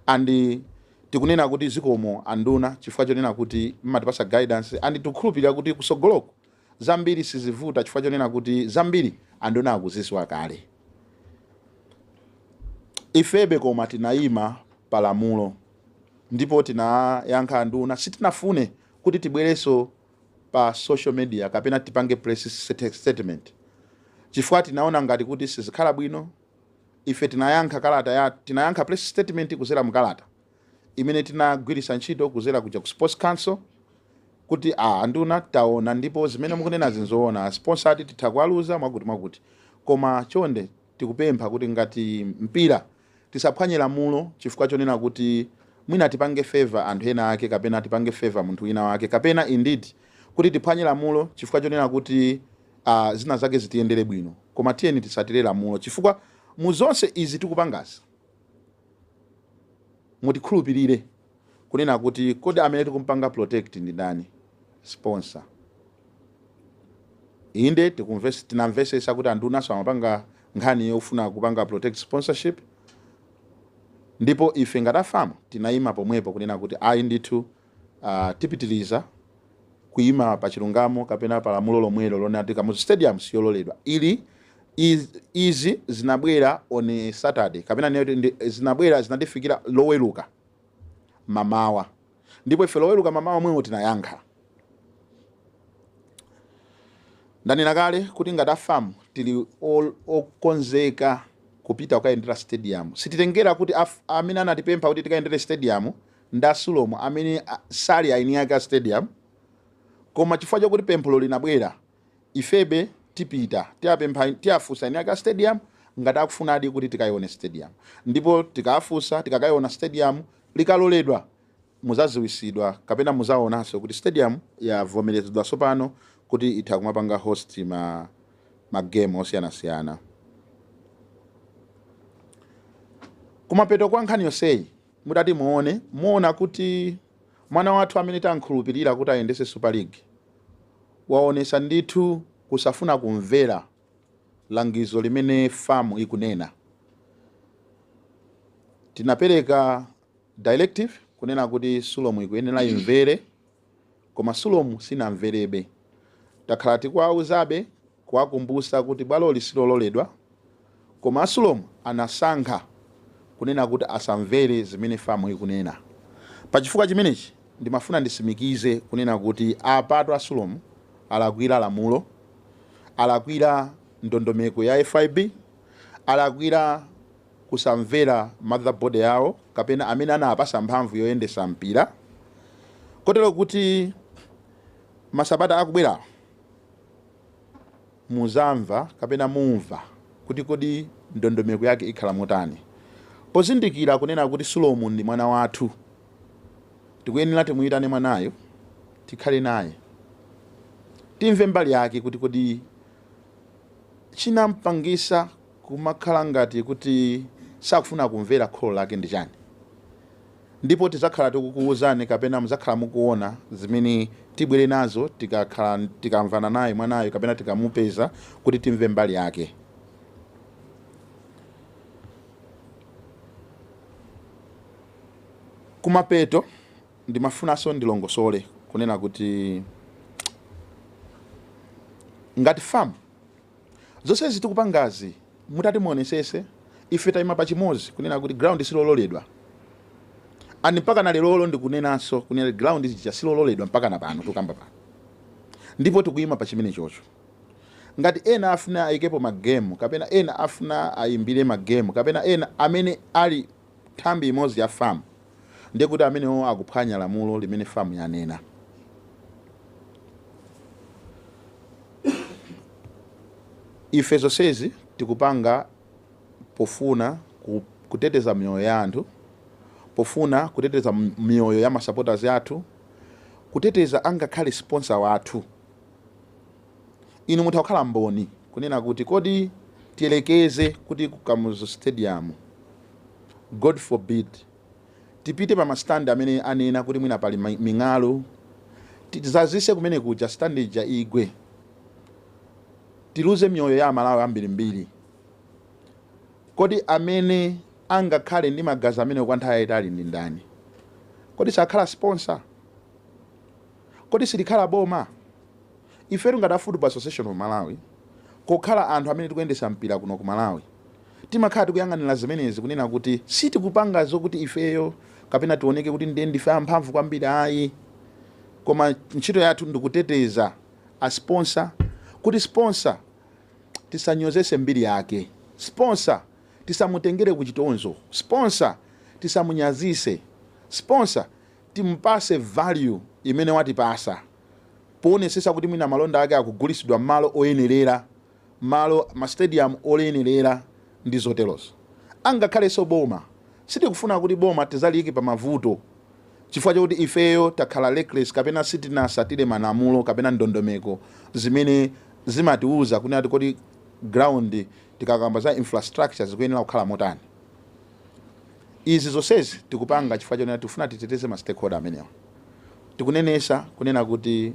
andi tikunena kuti zikomo anduna chifukwa chonena kuti mmatipasa guidance andi tukhulupirira kuti kusogoloko zambiri sizivuta chifukwa chonena kuti zambiri anduna akuziswa kale. Ifebe koma tinayima palamulo ndipo tinayankha anduna sitinafune kuti tibwereso pa social media kapena tipange press statement chifukwa tinaona ngati kuti sizikhala bwino. Ife tinayankha press statement kuzera mkalata imene tinagwirisa ntchito kuzera kuja ku sports council kuti anduna taona ndipo zimene mukunena zinzoona sponsor ati tithakualuza mwakuti koma chonde tikupempha kuti ngati mpira tisaphwanye lamulo chifukwa chonena kuti mwina tipange favor anthu ena ake kapena tipange favor munthu wina wake kapena indeed kuti tiphwanye lamulo chifukwa chonena kuti zina zake zitiyendere bwino koma tiyeni tisatire lamulo chifukwa mu zonse izi tikupangazi mutikhulupirire kunena kuti kodi amene tikumpanga protect ndi ndani? Sponsor. Inde tinamvesesa kuti andunaso amapanga nkhani yofuna kupanga protect sponsorship ndipo ife ngatafamu tinayima pomwepo kunena kuti ayi ndithu tipitiliza kuima pa chilungamo kapena pa lamulo lomwelo lona kuti Kamuzu Stadium siyololedwa. Izi zinabwera on Saturday kapena zinabwera zinatifikira loweruka mamawa ndipo ife loweruka mamawa mwewo tinayankha. Ndanena kale kuti ngatafamu tili okonzeka kupita kukayendera stadium. Sititengera kuti amene anatipempha kuti tikayendere stadium nda Sulomu amene sali aini yake stadium koma chifukwa chokuti pempho linabwera ifebe tipita tiafusa aini yake stadium ngati akufunadi kuti tikayone stadium ndipo tikafusa tikakayona stadium likaloledwa muzaziwisidwa kapena muzaonanso kuti stadium yavomerezedwa sopano kuti itha kumapanga host ma game osiyana-siyana. Kumapeto kwa nkhani yonseyi mudati muona kuti mwana wathu amene tankhulupirira kuti ayendese Super League waonesa ndithu kusafuna kumvera langizo limene famu ikunena. Tinapereka directive kunena kuti Sulomu ikuyenera imvere koma Sulomu sinamverebe. Takhala tikuwauzabe kuwakumbusa kuti bwalo lisilololedwa koma Sulomu anasankha kunena kuti asamvere zimene famu ikunena. Pachifukwa chimenechi ndimafuna ndisimikize kunena kuti apatu Sulomu alakwira lamulo, alakwira ndondomeko ya FIB, alakwira kusamvera motherboard yawo kapena amene anapasa mphamvu yoyendesa mpira. Kotero kuti masabata akubwera muzamva kapena mumva kuti kodi ndondomeko yake ikhala motani. Pozindikira kunena kuti Sulomu ndi mwana wathu tikuyenera timuyitane mwanayo tikhale naye timve mbali yake kuti kodi chinampangisa kumakhala ngati kuti sakufuna kumvera kholo lake ndi chani. Ndipo tizakhala tikukuwuzani kapena muzakhala mukuona zimene tibwere nazo tikamvana naye mwanayo kapena tikamupeza kuti timve mbali yake. Kumapeto ndimafunaso ndilongosole kunena kuti ngati famu zonse zitikupangazi mutati muonesese ife tayima pachimozi kunena kuti ground silololedwa and mpaka na lero ndikunenanso kunena ground zija silololedwa mpaka na pano tukamba pano ndipo tikuyima pa chimene chocho ngati ena afuna ayikepo magemu kapena ena afuna ayimbire magemu kapena ena amene ali thambi imodzi ya famu ndiye kuti amenewo akuphwanya lamulo limene famu yanena. Ife zonsezi tikupanga pofuna kuteteza mioyo ya anthu, pofuna kuteteza mioyo ya masupporters athu, kuteteza angakhale sponsor wathu. Inu mutha kukhala mboni kunena kuti kodi tiyelekeze kuti ku Kamuzu Stadium, God forbid, tipite pa mastandi amene anena kuti mwina pali ming'alu, tizazise kumene kuja standi ija igwe, tiluze mioyo ya Malawi ambirimbiri. Kodi amene angakhale ndi magazi amene kwa nthawi yayitali ndi ndani? Kodi sakhala sponsor? Kodi silikhala boma? Ifetu ngati Football Association of Malawi, kokhala anthu amene tikuyendesa mpira kuno ku Malawi, timakhala tikuyang'anira zimenezi kunena kuti sitikupanga zokuti ifeyo kapena tioneke kuti ndife amphamvu kwambiri ayi, koma ntchito yathu ndikuteteza a sponsor, kuti sponsor tisanyozese mbiri yake, sponsor tisamutengere kuchitonzo, sponsor tisamunyazise, sponsor timpase value imene watipasa, poonetsesa kuti mwina malonda ake akugulisidwa malo oyenerera, malo ma stadium oyenerera ndi zoterozo. Angakhalenso boma sitikufuna kuti boma tizaliyike pa mavuto chifukwa chakuti ifeyo takhala reckless kapena sitinasatire malamulo kapena ndondomeko zimene zimatiuza kunena kuti ground tikakamba za infrastructure zikuyenera kukhala motani. Izi zonsezi tikupanga chifukwa chakuti tifuna titeteze ma stakeholder amenewa. Tikunenesa kunena kuti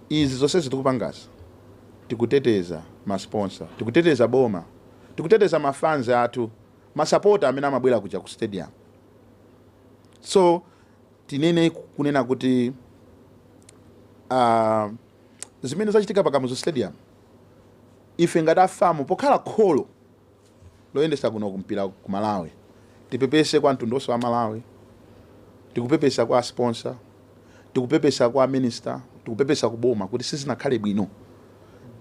izi zonsezi tikupangazi tikuteteza ma sponsor, tikuteteza boma, tikuteteza ma fans athu, ma supporter amene amabwera kuja ku stadium. So tinene kunena kuti zimene zachitika pa Kamuzu Stadium, ife ngati afamu pokhala kholo loyendesa kuno kumpira ku Malawi, tipepese kwa mtundoso wa Malawi, tikupepesa kwa sponsor, tikupepesa kwa minister, tikupepesa kuboma kuti sizinakhale bwino,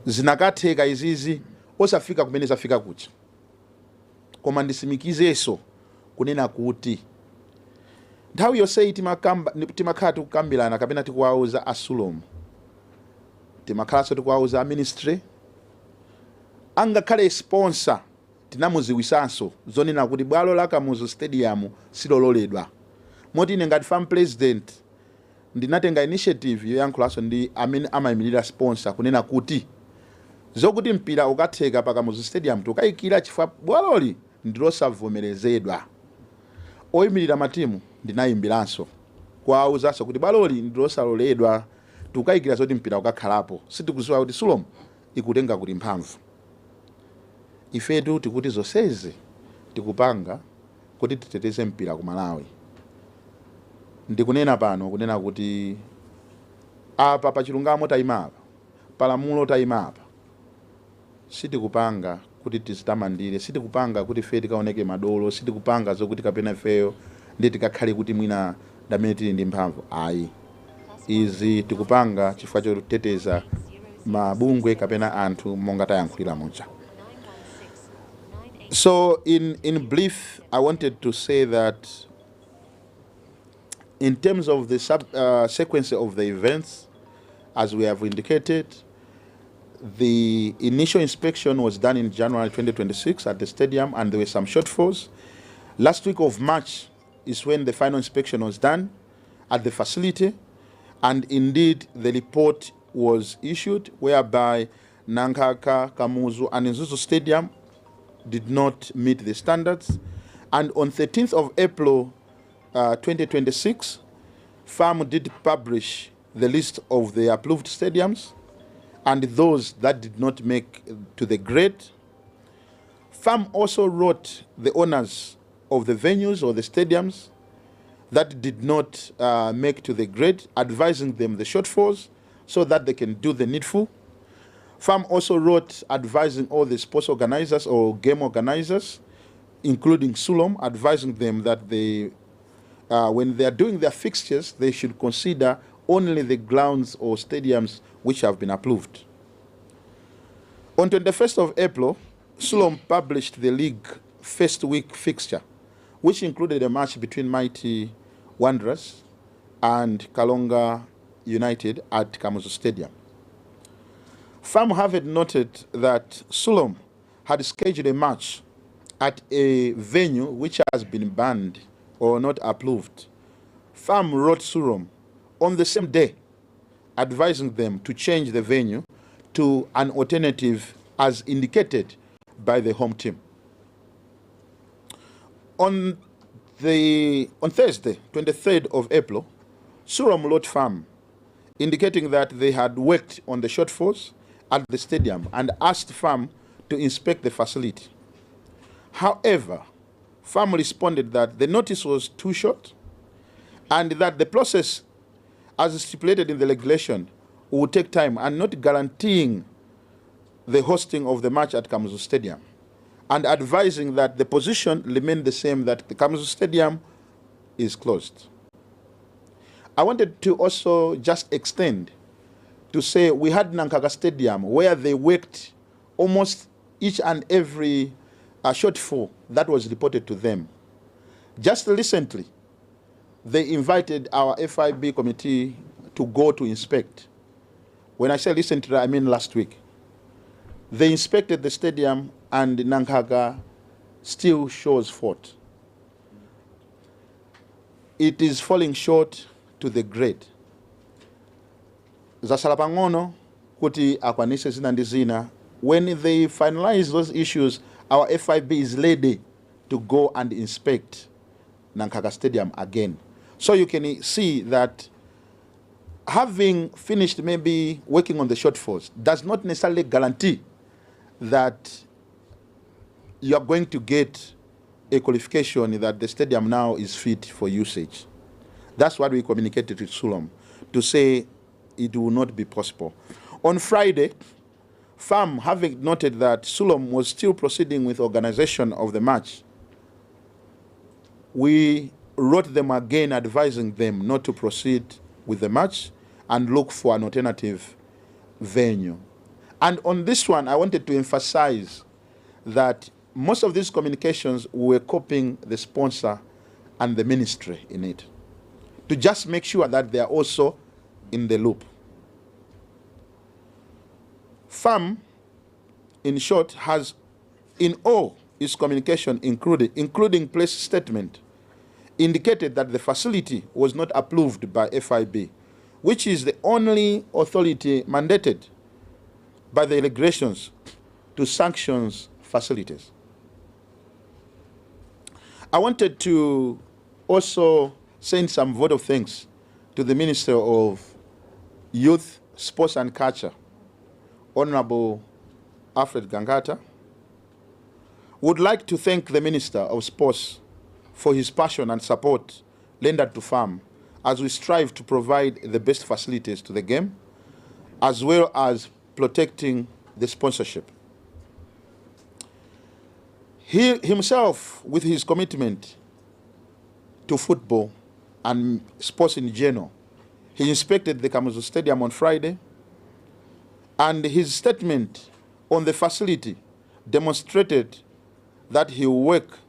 zinakatheka izizi osafika kumene zafika kucha. Koma ndisimikizeso kunena kuti nthawi yonse timakhala tikukambirana kapena tikuwauza asulomu, timakhalanso tikuwauza ministry, angakhale sponsor tinamuziwisanso zonena kuti bwalo la Kamuzu Stadium silololedwa. Moti ine ngati farm president ndinatenga initiative yoyankhulanso ndi amene amayimirira sponsor kunena kuti zokuti mpira ukatheka pa Kamuzu Stadium tukayikira chifukwa bwaloli ndilosavomerezedwa. Oyimirira matimu ndinayimbiranso kuwauzanso kuti bwaloli ndilosaloledwa tukayikira zoti mpira ukakhalapo, sitikuziwa kuti sulomu ikutenga kuti mphamvu. Ifetu tikuti zonsezi tikupanga kuti titeteze mpira ku Malawi. Ndikunena pano kunena kuti apa pa chilungamo tayimapa, palamulo tayimapa, sitikupanga kuti tizitamandire, sitikupanga kuti ife tikaoneke madolo, sitikupanga zokuti kapena ifeyo ndi tikakhale kuti mwina damene tili ndi mphamvu ayi. Izi tikupanga chifukwa choteteza mabungwe kapena anthu monga tayankhulira muja. So in brief, I wanted to say that in terms of the sequence of the events, as we have indicated, the initial inspection was done in January 2026 at the stadium, and there were some shortfalls. Last week of March is when the final inspection was done at the facility, and indeed the report was issued whereby Nankaka, Kamuzu, and Nzuzu Stadium did not meet the standards. And on 13th of April 2026, FAM did publish the list of the approved stadiums and those that did not make to the grade. FAM also wrote the owners of the venues or the stadiums that did not make to the grade, advising them the shortfalls so that they can do the needful. FAM also wrote advising all the sports organizers or game organizers, including Sulom, advising them that they when they are doing their fixtures, they should consider only the grounds or stadiums which have been approved. On 21st of April, Sulom published the league first week fixture, which included a match between Mighty Wanderers and Kalonga United at Kamuzu Stadium. FAM have noted that Sulom had scheduled a match at a venue which has been banned or not approved. FAM wrote Sulom on the same day, advising them to change the venue to an alternative as indicated by the home team. On Thursday, 23rd of April, Sulom wrote FAM, indicating that they had worked on the shortfalls at the stadium and asked FAM to inspect the facility. However, FAM responded that the notice was too short and that the process, as stipulated in the regulation, would take time and not guaranteeing the hosting of the match at Kamuzu Stadium, and advising that the position remained the same, that the Kamuzu Stadium is closed. I wanted to also just extend to say we had Nankaga Stadium where they worked almost each and every shortfall that was reported to them. Just recently, they invited our FIB committee to go to inspect. When I say recently, I mean last week. They inspected the stadium and Nankaga still shows fault. It is falling short to the grade. Zasala pang'ono kuti akwanise zina ndi zina. When they finalize those issues, our FIB is ready to go and inspect Nankaga Stadium again. So you can see that having finished maybe working on the shortfalls does not necessarily guarantee that you are going to get a qualification that the stadium now is fit for usage. That's what we communicated to Sulom, to say it will not be possible. On Friday, FAM, having noted that Sulom was still proceeding with organization of the match, we wrote them again advising them not to proceed with the match and look for an alternative venue. And on this one, I wanted to emphasize that most of these communications were copying the sponsor and the ministry in it, to just make sure that they are also in the loop. FAM, in short, has in all its communication including place statement, indicated that the facility was not approved by FIB, which is the only authority mandated by the regulations to sanction facilities. I wanted to also send some vote of thanks to the Minister of Youth, Sports and Culture, Honorable Alfred Gangata. Would like to thank the Minister of Sports for his passion and support rendered to FAM as we strive to provide the best facilities to the game, as well as protecting the sponsorship. He himself, with his commitment to football and sports in general, he inspected the Kamuzu Stadium on Friday, and his statement on the facility demonstrated that he will work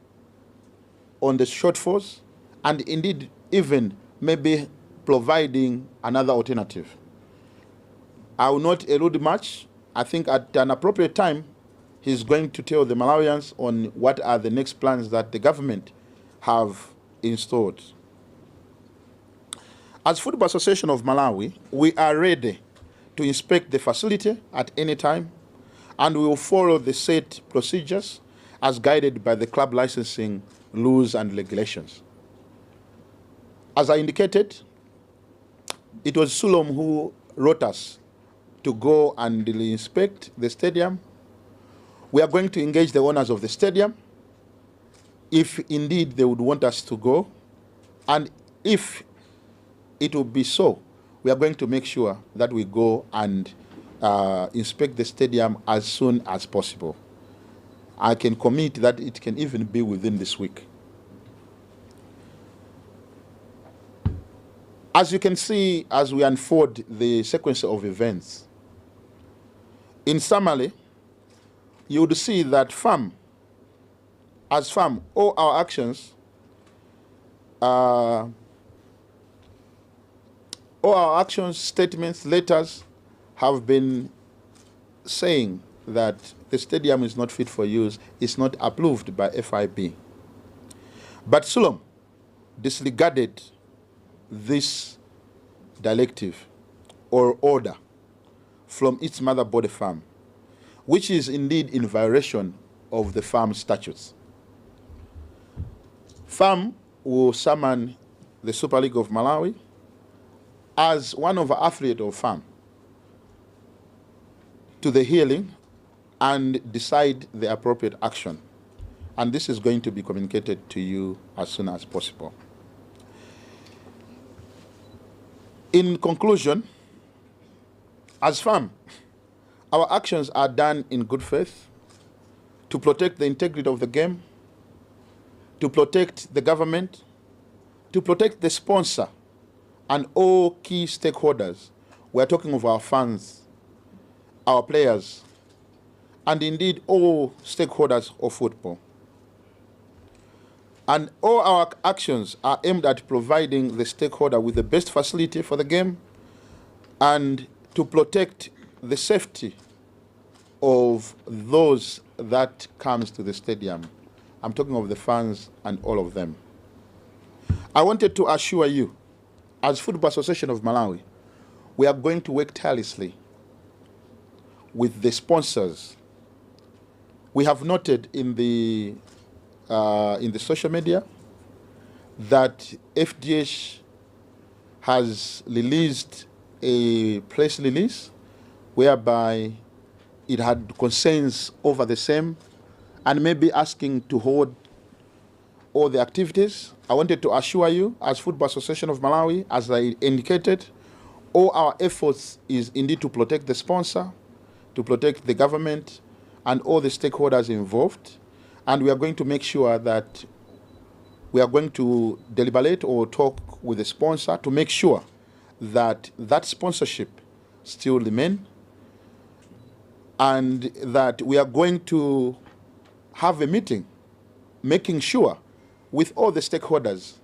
on the shortfalls and indeed even maybe providing another alternative. I will not elude much. I think at an appropriate time, he's going to tell the Malawians on what are the next plans that the government have installed. As Football Association of Malawi, we are ready to inspect the facility at any time, and we will follow the set procedures as guided by the club licensing rules and regulations. As I indicated, it was Sulom who wrote us to go and inspect the stadium. We are going to engage the owners of the stadium if indeed they would want us to go, and if it will be so, we are going to make sure that we go and inspect the stadium as soon as possible. I can commit that it can even be within this week. As you can see, as we unfold the sequence of events, in summary, you would see that as FAM, all our actions, statements, letters have been saying that the stadium is not fit for use, it's not approved by FIB. But Sulom disregarded this directive or order from its mother body FAM, which is indeed in violation of the FAM statutes. FAM will summon the Super League of Malawi as one of the athletes of FAM to the hearing and decide the appropriate action. And this is going to be communicated to you as soon as possible. In conclusion, as FAM, our actions are done in good faith to protect the integrity of the game, to protect the government, to protect the sponsor and all key stakeholders. We are talking of our fans, our players, and indeed all stakeholders of football. And all our actions are aimed at providing the stakeholder with the best facility for the game and to protect the safety of those that comes to the stadium. I'm talking of the fans and all of them. I wanted to assure you, as Football Association of Malawi, we are going to work tirelessly with the sponsors. We have noted in the social media that FDH has released a press release whereby it had concerns over the same and maybe asking to hold all the activities. I wanted to assure you, as Football Association of Malawi, as I indicated, all our efforts is indeed to protect the sponsor, to protect the government, and all the stakeholders involved. And we are going to make sure that we are going to deliberate or talk with the sponsor to make sure that that sponsorship still remains, and that we are going to have a meeting making sure with all the stakeholders,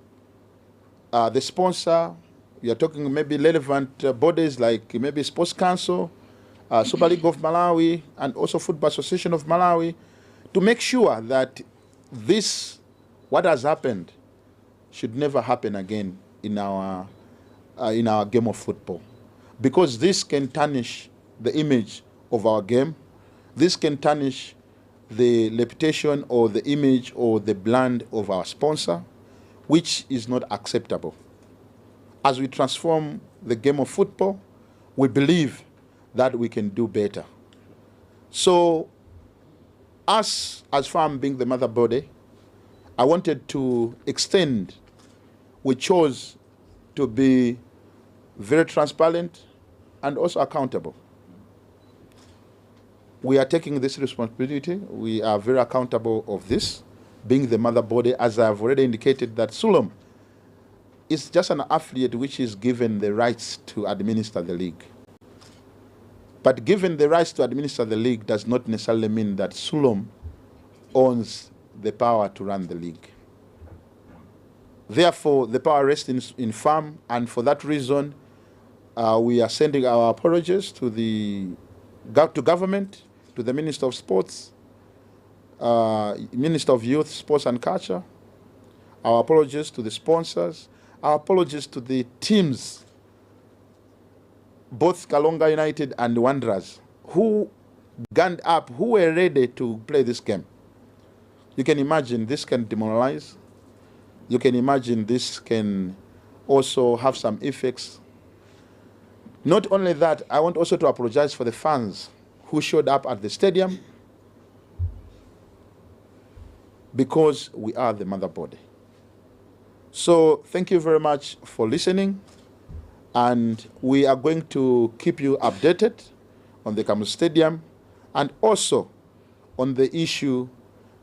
the sponsor, we are talking maybe relevant bodies like maybe Sports Council, Super League of Malawi, and also Football Association of Malawi, to make sure that this, what has happened, should never happen again in our game of football. Because this can tarnish the image of our game. This can tarnish the reputation or the image or the brand of our sponsor, which is not acceptable. As we transform the game of football, we believe that we can do better. So, us as FAM being the mother body, I wanted to extend, we chose to be very transparent and also accountable. We are taking this responsibility. We are very accountable of this, being the mother body, as I've already indicated that Sulom is just an affiliate which is given the rights to administer the league. But given the rights to administer the league does not necessarily mean that Sulom owns the power to run the league. Therefore, the power rests in FAM, and for that reason, we are sending our apologies to the government, to the Minister of Sports, Minister of Youth, Sports and Culture. Our apologies to the sponsors. Our apologies to the teams, both Kalonga United and Wanderers, who gunned up, who were ready to play this game. You can imagine this can demoralize. You can imagine this can also have some effects. Not only that, I want also to apologize for the fans who showed up at the stadium, because we are the mother body. So thank you very much for listening, and we are going to keep you updated on the Kamuzu Stadium and also on the issue,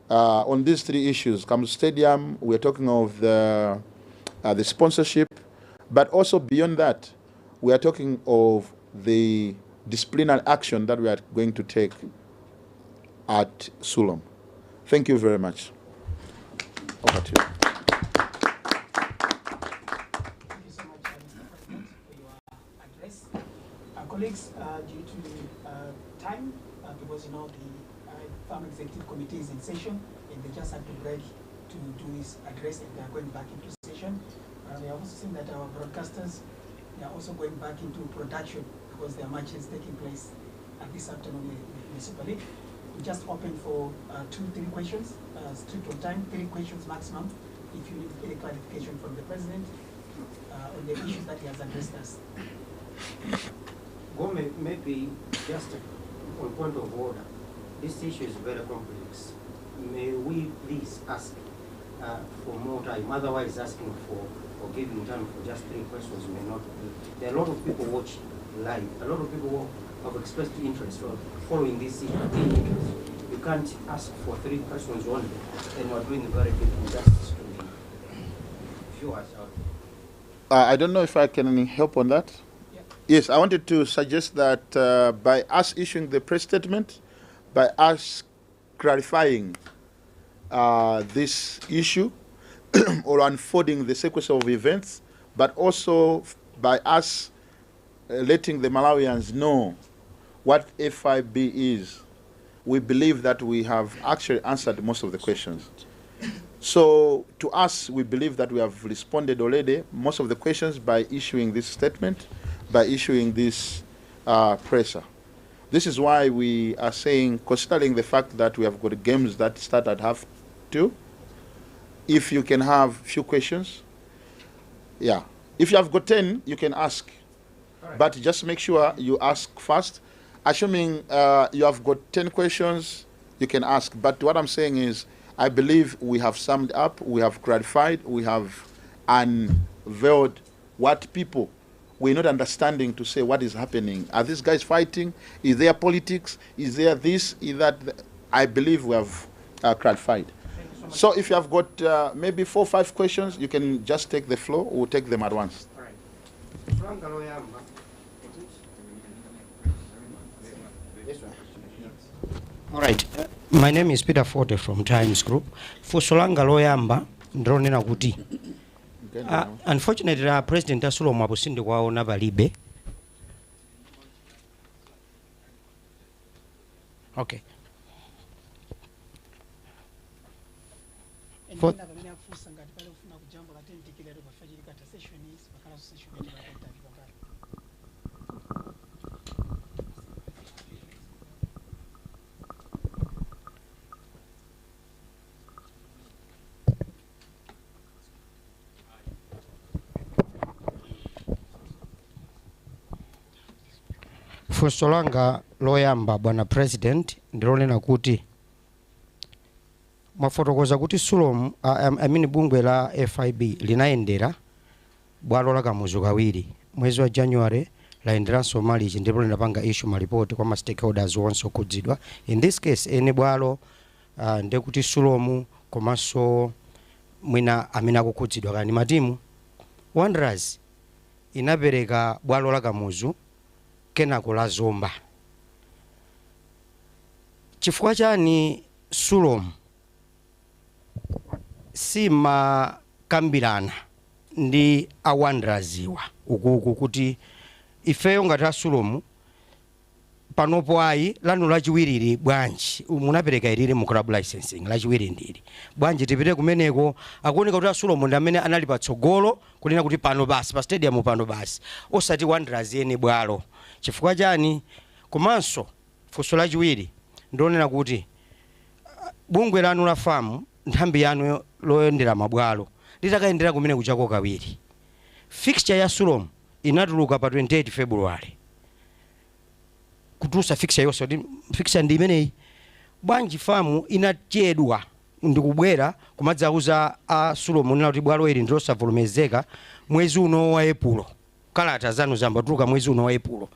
on these three issues. Kamuzu Stadium, we're talking of the sponsorship, But also beyond that, we are talking of the disciplinary action that we are going to take at Sulom. Thank you very much. Over to you. Thank you so much, Mr. President, for your address. Colleagues, due to time, because the Farm Executive Committee is in session, and they just had to break to do his address, and they are going back into session. We have also seen that our broadcasters, they are also going back into production because there are matches taking place at this afternoon in the Super League. We just open for 2-3 questions, strict on time, 3 questions maximum, if you need any clarification from the President on the issues that he has addressed us. Gome, maybe just on point of order, this issue is very complex. May we please ask for more time, otherwise asking for giving time for just 3 questions may not be. There are a lot of people watching live, a lot of people have expressed interest for following this issue. You can't ask for 3 questions only, and you are doing very big injustice to the viewers out there. I don't know if I can help on that. Yeah. Yes, I wanted to suggest that by us issuing the press statement, by us clarifying this issue or unfolding the sequence of events, but also by us letting the Malawians know what FIB is, we believe that we have actually answered most of the questions. So to us, we believe that we have responded already most of the questions by issuing this statement, by issuing this presser. This is why we are saying, considering the fact that we have got games that start at 2:30, if you can have few questions, yeah. If you have got 10, you can ask. Right. But just make sure you ask first. Assuming you have got 10 questions, you can ask. But what I'm saying is, I believe we have summed up, we have clarified, we have unveiled what people we're not understanding to say what is happening. Are these guys fighting? Is there politics? Is there this? Is that? I believe we have clarified. So if you have got maybe 4 or 5 questions, you can just take the floor. We'll take them at once. All right. My name is Peter Forte from Times Group. For Solanga Loyamba, ndronena kuti. Unfortunately, President Sulom abusinde kwaona balibe. Okay. Funso langa loyamba bwana President ndilonena kuti mwafotokoza kuti Sulom bungwe la FIB linaendera bwalo la Kamuzu kawiri mwezi wa January laenderanso March ndipo linapanga issue malipoti kwa ma stakeholders onse okhudzidwa. In this case ene bwalo ndekuti Sulom komanso mwina amene akukhudzidwa kani matimu Wanderers inapereka bwalo la Kamuzu kenako la Zomba. Chifukwa chani Sulom sima kambirana ndi awanderaziwa ukuku kuti ifeyo ngati Sulom panopo ayi lanu lachiwiriri bwanji munapereka ilili mu club licensing lachiwiri ndili bwanji tipite kumeneko akuoneka kuti Sulom ndi amene anali patsogolo kunena kuti pano basi pa stadium pano basi osati Wanderers ene bwalo. Chifukwa chani komanso funso lachiwiri ndionena kuti bungwe lanu la famu nthambi yanu loyendera mabwalo litakaendera kumene kuchako kawiri. Fixture ya Sulom inatuluka pa 28 February kutusa fixture yonse fixture ndi imeneyi bwanji famu inachedwa ndikubwera kumadzauza Sulom nena kuti bwalo ili ndilosavomerezeka mwezi uno wa Epulo. Kalata zanu zambatuluka mwezi uno wa Epulo.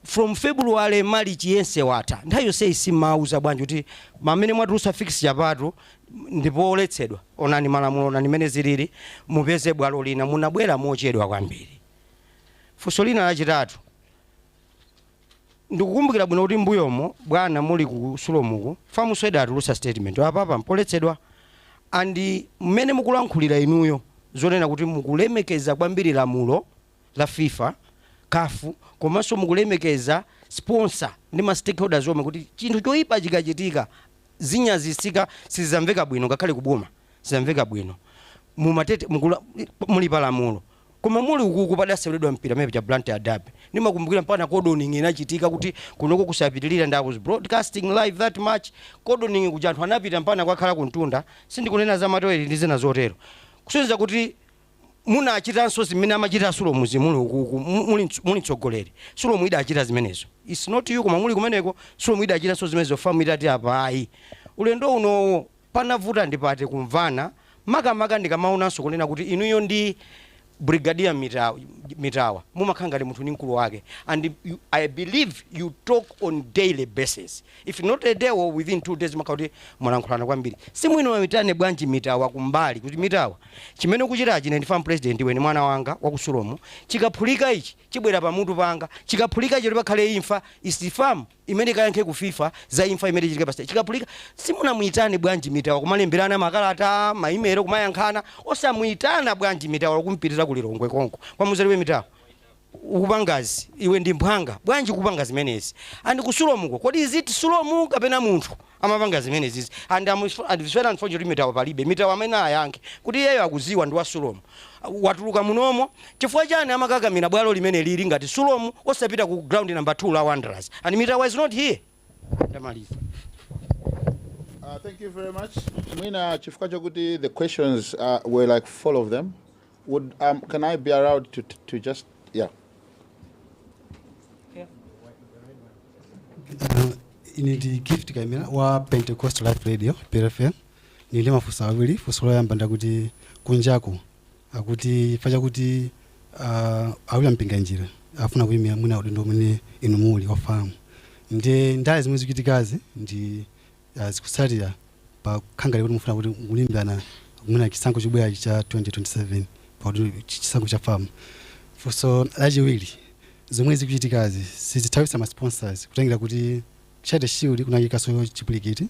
from February March yense wata nthawi yonse isimauza bwanji kuti mamene mwatulusa fix chapatu ndipo oletsedwa onani malamulo onani mene zilili mupeze bwalo lina munabwera mochedwa kwambiri. Funso lina lachitatu ndikukumbukira bwino kuti mbuyomo bwana muli ku Sulomuko famu sweda atulusa statement apapa mpoletsedwa andi mmene mukulankhulira inuyo zonena kuti mukulemekeza kwambiri lamulo la FIFA kafu komanso mukulemekeza sponsor ndi ma stakeholders omwe kuti chinthu choyipa chikachitika zinyazisika sizamveka bwino ngakhale kuboma sizamveka bwino mumatete muli palamulo koma muli ukuku padaseweredwa mpira mepe cha Blantyre Derby ndimakumbukira mpana cordoning inachitika kuti kunoko kusapitilira ndawo broadcasting live that match cordoning kuja anthu anapita mpana kwakhala kuntunda sindikunena za matoeli ndi zina zotero kusonyeza kuti muna achitanso zimene amachita Sulomu zimuli ukuku muli mtsogoleri Sulomu ida achita zimenezo it's not you koma muli kumeneko Sulomu ida achitanso zimenezo famu itati apa ayi ulendo uno panavuta ndipate kumvana makamaka ndikamaonanso kunena kuti inuyo ndi Brigadier Mitawa mumakhanga ndi munthu ni mkulu wake and I believe you talk on daily basis if not a day or within 2 days makauti mwalankhulana kwambiri simwino wamitane bwanji Mitawa kumbali kuti Mitawa chimene kuchita chine ndi farm president iwe ni mwana wanga wa ku Sulomu chikaphulika ichi chibwera pamutu panga chikaphulika chili pakhale imfa isifam imene kayankhe ku FIFA za imfa imene chilike pasta chikaphulika simunamuitane bwanji Mitawa kumalemberana makalata maimero kumayankhana osamuitana bwanji Mitawa kumpitira kulilongwe konko kwa muzaliwe Mitawa ukupangazi iwe ndi mphanga bwanji kupanga zimenezi and ku Sulomuko kodi is it Sulomu kapena munthu amapanga zimenezi and very unfortunately Mitawa palibe Mitawa amene ayankhe kuti iyeyo akuziwa ndi wa Sulomu watuluka munomo chifukwa chani amakakamira bwalo limene lili ngati Sulomu osapita ku ground number 2 la Wanderers and Mitawa is not here. Thank you very much. Mwina chifukwa chokuti the questions were like full of them. Would can I be allowed to just ini ndi gift kaimira wa Pentecost Life Radio PRFM nili mafusa awiri fuso loyamba ndakuti kunjako akuti facha kuti awira mpinga njira afuna kuyimira mwina udendo mwene inu muli wafamu ndi ndale zimwe zikutikazi ndi zikusalira pa khangale kuti mufuna kuti mulimbana mwina chisankho chobwera cha 2027 pa chisankho cha famu fuso lachiwiri zomwe zikuchitikazi sizithawisa ma sponsors kutengera kuti chate shield kunayikaso chipulikiti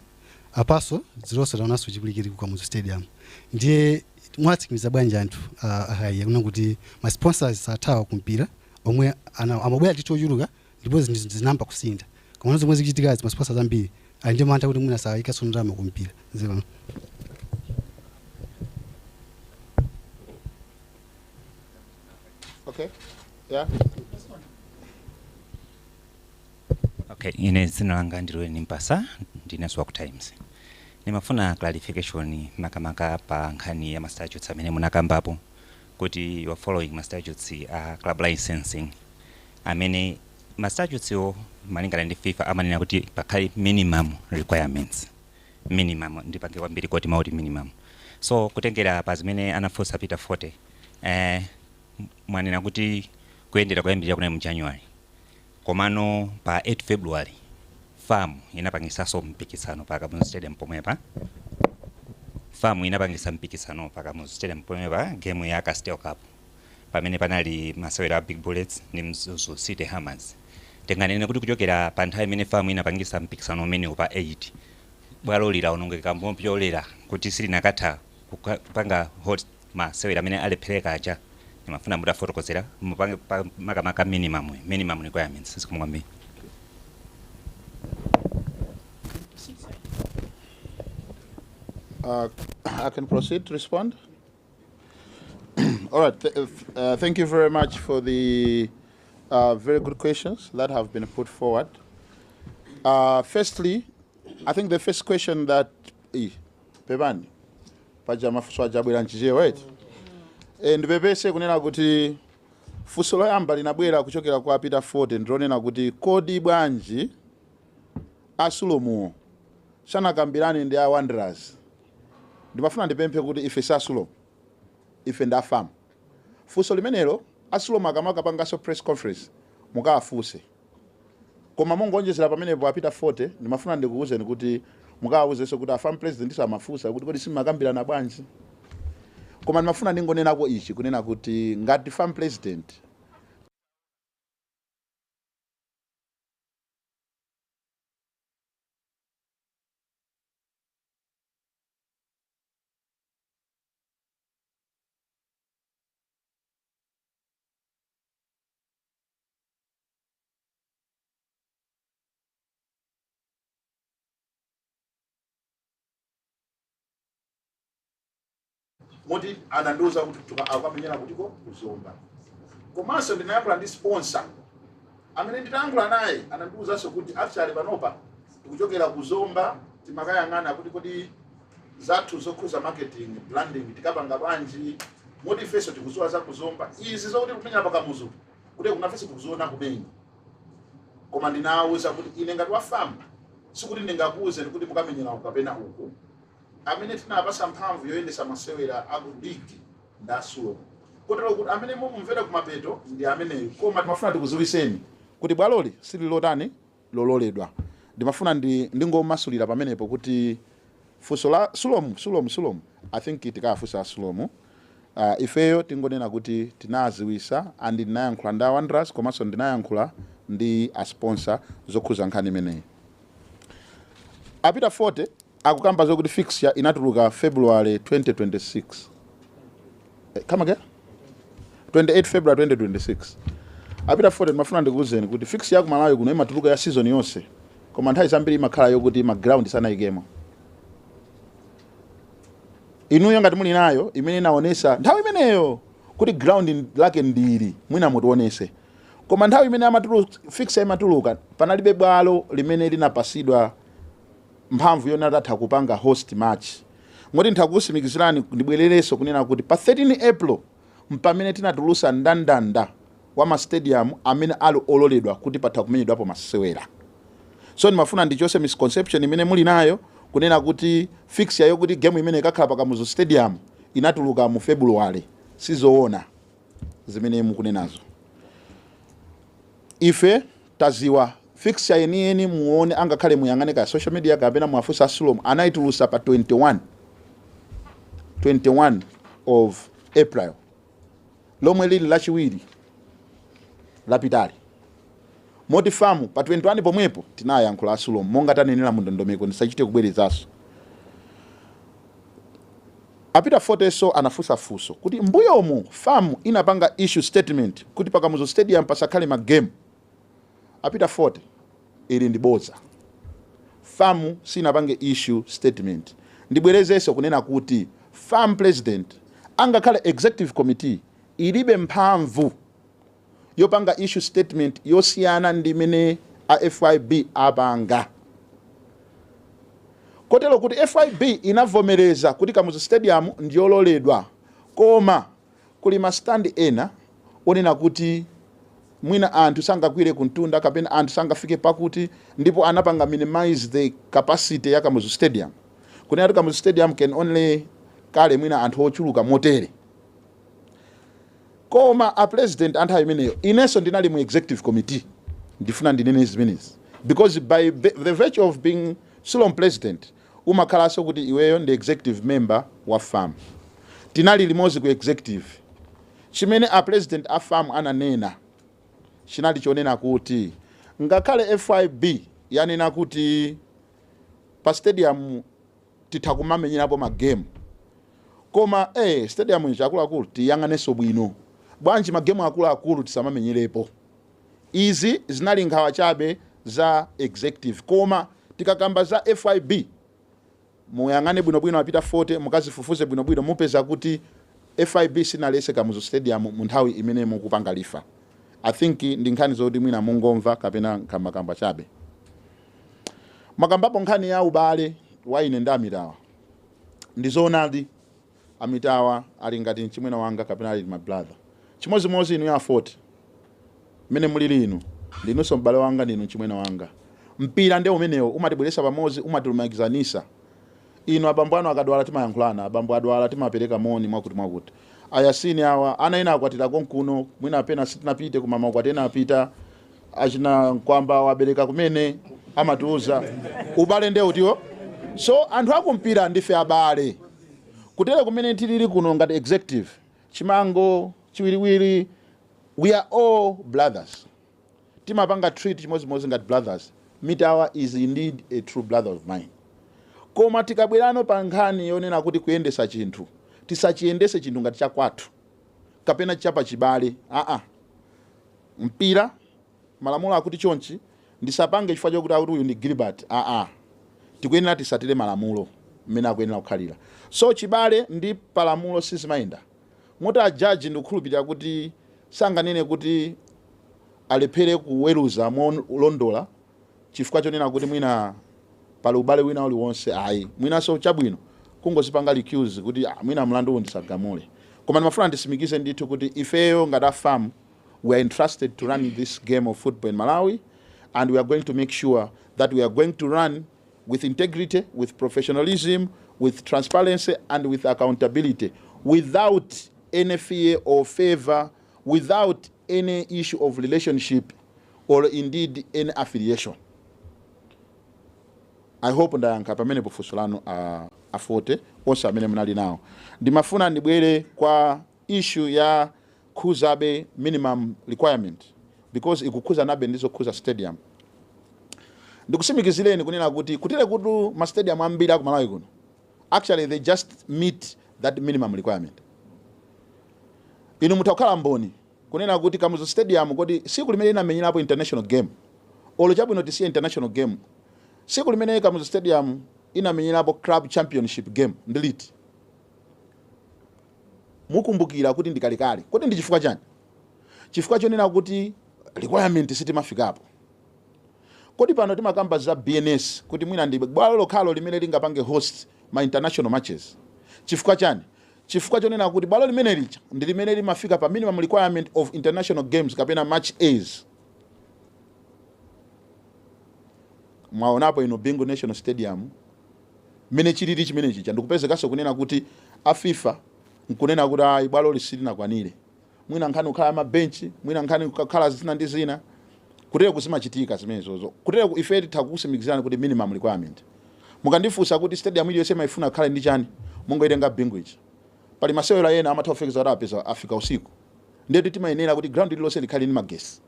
apaso ziloso taonaso chipulikiti kwa Muzu Stadium ndiye mwatsikimiza bwanja anthu ahaya kuna kuti ma sponsors athawa kumpira omwe amabwera titochuluka ndipo zinamba kusinda koma zomwe zikuchitikazi ma sponsors ambiri ali ndi mantha kuti mwina sayikaso ndalama kumpira zero. Okay. Yeah. Okay, ine zina langa ndilo nimpasa ndineso ku Times. Nimafuna clarification makamaka pa nkhani ya statutes amene munakambapo kuti you are following statutes club licensing amene statutes yo malingana ndi FIFA amanena kuti pakhali minimum requirements minimum ndipange kwambiri kuti mauti minimum so kutengera pa zimene anafunsa Peter 40 mwanena kuti kuyendera kuyambira kuna mu January komano pa 8 February famu inapangisaso mpikisano pa Kamuzu Stadium pomwepa famu inapangisa mpikisano pa Kamuzu Stadium pomwepa game ya Castel Cup pamene panali masewera Big Bullets ndi Mzuzu City Hammers tenganene kuti kuchokera pa nthawi imene famu inapangisa mpikisano umene pa 8 bwalo lira onongeka mbompyolera kuti silinakatha kupanga hot masewera amene alephereka aja nimafuna muda fotokozera mupange makamaka minimum requirements sikumwambi. I can proceed to respond. All right. Thank you very much for the very good questions that have been put forward. Firstly, I think the first question that Pebani pajama fuswa jabwera nchije wait. Ndipepese kunena kuti fuso loyamba linabwera kuchokera kwa Peter 40 ndronena kuti kodi bwanji Sulomu sanakambirane ndi a Wanderers. Ndimafuna ndipemphe kuti ife Sulomu ife ndafamu fuso limenelo Sulomu akamaka pangaso press conference mukafuse koma mongonjezera pamenepo apita 40 ndimafuna ndikuwuzeni kuti mukawuzenso kuti farm president samafusa kuti kodi simakambirana bwanji, koma ndimafuna ndingonenako ichi kunena kuti ngati farm president moti anandiuza kuti akamenyera kutiko kuzomba. Komanso ndinayankhula ndi sponsor amene nditayankhula naye anandiuzanso kuti actually panopa tikuchokera kuzomba timakayang'ana kuti kodi zathu zokhuza marketing branding tikapanga bwanji, moti ifenso tikuzowa za kuzomba izi zokuti kumenyera pakamuzu kuti kunafenso tikuzoona kumenya. Koma ndinawuza kuti ine ngati wa farm sikuti ndingakuwuzeni kuti mukamenyera ukapena uku, amene tinapasa mphamvu yoyendesa masewera akudigi ndasulo kotero kuti amene mumumvera kumapeto ndi ameneyo. Koma timafuna tikuziwiseni kuti bwaloli sili lotani lololedwa. Ndimafuna ndingomasulira pamenepo kuti fuso la Sulomu I think tikafusa Sulomu ifeyo tingonena kuti tinaziwisa andi ndinayankhula ndi Wanderers komanso ndinayankhula ndi a sponsor zokhuza nkhani imeneyi. Apita 40 akukamba zokuti fixture inatuluka February 2026. Come again? 28 February 2026. Apita 40 mafuna ndikuwuzeni kuti fixture ya kumalawi kuno imatuluka ya season yonse. Koma nthawi zambiri imakhala yokuti ground sanayikemo. Inuyo ngati muli nayo imene inaonesa nthawi imeneyo kuti ground lake ndiri mwina mutionese. Koma nthawi imene fixture imatuluka panalibe bwalo limene linapasidwa mphamvu yona datha kupanga host match. Ngoti nthakusimikizirani ndibwerereso kunena kuti pa 13 April mpamene tinatulusa ndandanda wa ma stadium amene ali ololedwa kuti patha kumenyedwapo masewera. So ndimafuna ndichose misconception imene muli nayo kunena kuti fixture yokuti game imene ikakhala pakamuzu stadium inatuluka mu February sizoona zimene mukunenazo. Ife taziwa fixture yeni muone angakhale muyang'ane ka social media kapena mwafusa Sulomu anaitulusa pa 21 of April lomwe lili lachiwiri lapitali. Moti famu pa 21 pomwepo tinayankhula Sulomu monga tanenera mu ndondomeko ndisachite kubwerezaso. Apita 40 so anafusa fuso kuti mbuyomu famu inapanga issue statement kuti pakamuzu stadium pasakhale ma game. Apita 40 ili ndiboza. Famu sinapange issue statement. Ndibwerezeso kunena kuti farm president angakhale executive committee ilibe mphamvu yopanga issue statement yosiyana ndimene a FIB apanga. Kotero kuti FIB inavomereza kuti kamuzu stadium ndiyololedwa, koma kuli ma stand ena onena kuti mwina anthu sangakwire kuntunda kapena anthu sangafike pakuti ndipo anapanga minimize the capacity ya kamuzu stadium. Kunena kamuzu stadium can only kale mwina anthu ochuluka motere. Koma a president anthu imeneyo ineso ndinali mu executive committee ndifuna ndinene zimenezi because by the virtue of being Sulomu president umakhalaso kuti iweyo ndi executive member wa farm. Tinali limozi ku executive chimene a president a farm ananena chinali chonena kuti ngakhale FIB yanena kuti pa stadium tithakumamenyerapo ma game, koma stadium ichakuluakulu tiyang'aneso bwino bwanji ma game akuluakulu tisamamenyerepo. Izi zinali nkhawa chabe za executive, koma tikakamba za FIB muyang'ane bwinobwino apita 40 mukazifufuze bwinobwino mupeza kuti FIB sinalese kamuzu stadium mu nthawi imene mukupanga lifa. I think ndi nkhani zoti mwina mungomva kapena kamba chabe. Makambapo nkhani ya ubale wa ine ndi Amitawa ndizoonadi Amitawa ali ngati mchimwene wanga kapena ali my brother. Chimozimozi inu ya 40 mene muli linu linunso m'bale wanga ndinu mchimwene wanga. Mpira ndi umenewo umatibweresa pamozi, umatilumikizanisa. Inu abambo anu akadwala timayankhulana, abambo adwala timapereka moni mwakuti. Ayasini awa ana ina akwatira konkuno mwina apena sitinapite kumama akwatena apita achina kwamba wabereka kumene amatiuza ubale nde utiwo. So anthu akumpira ndife abale kutere kumene tilili kuno ngati executive chimango chiwiriwiri, we are all brothers. Timapanga treat chimozimozi ngati brothers. Mitawa is indeed a true brother of mine. Koma tikabwerano pa nkhani yonena kuti kuyendesa chinthu, tisachiyendese chinthu ngati chakwathu kapena chapa chibale. Mpira malamulo akuti chonchi ndisapange chifukwa chokuti akuti uyu ndi Gilbert. Tikuyenera tisatire malamulo mmene akuyenera kukhalira. So chibale ndi palamulo sizimayenda. Moti a judge ndikukhulupirira kuti sanganene kuti alephere kuweruza molondola chifukwa chonena kuti mwina pali ubale wina uliwonse ayi. Mwinanso chabwino kungozipanga accuse kuti mwina mlandu ndisagamule. Koma ndimafuna ndisimikize ndithu kuti ifeyo ngati AFAM we are entrusted to run this game of football in Malawi, and we are going to make sure that we are going to run with integrity, with professionalism, with transparency, and with accountability, without any fear or favor, without any issue of relationship or indeed any affiliation. I hope ndayankha pamene pofusulano afote onse amene munali nawo. Ndimafuna ndibwere kwa issue ya khuzabe minimum requirement, because ikukhuza nabe ndizo khuza stadium. Ndikusimikizireni kunena kuti kutile kuti ma stadium ambiri aku Malawi kuno, actually they just meet that minimum requirement. Inu mutakhala mboni kunena kuti Kamuzu Stadium kuti siku limene inamenyerapo international game, olo chabwino tisiye international game, siku limene Kamuzu Stadium inamenyerapo club championship game ndiliti. Mukumbukira kuti ndikalikali kuti ndi chifukwa chani? Chifukwa chonena kuti requirement sitimafikapo. Kodi pano timakamba za BNS kuti mwina ndi bwalo lokhalo limene lingapange host ma international matches. Chifukwa chani? Chifukwa chonena kuti bwalo limene licha ndi limene limafika pa minimum requirement of international games kapena match A's. Mwaonapo ino Bingu National Stadium mene chilili chimene chicha ndikupezekaso kunena kuti a FIFA nkunena kuti bwalo lisilina kwanire. Mwina nkhani ukhala mabenchi, mwina nkhani ukhala zina ndi zina. Kutero kuzimachitika zimenezo. Kutero ife tikusimikizirana kuti minimum requirement. Mukandifunsa kuti stadium iliyonse maifuna khale ndi chani, mungoitenga Bingu ichi. Pali masewera yena amatofekeza rapeza Afrika usiku. Ndetu timayenera kuti ground ililonse likhale ndi magesi.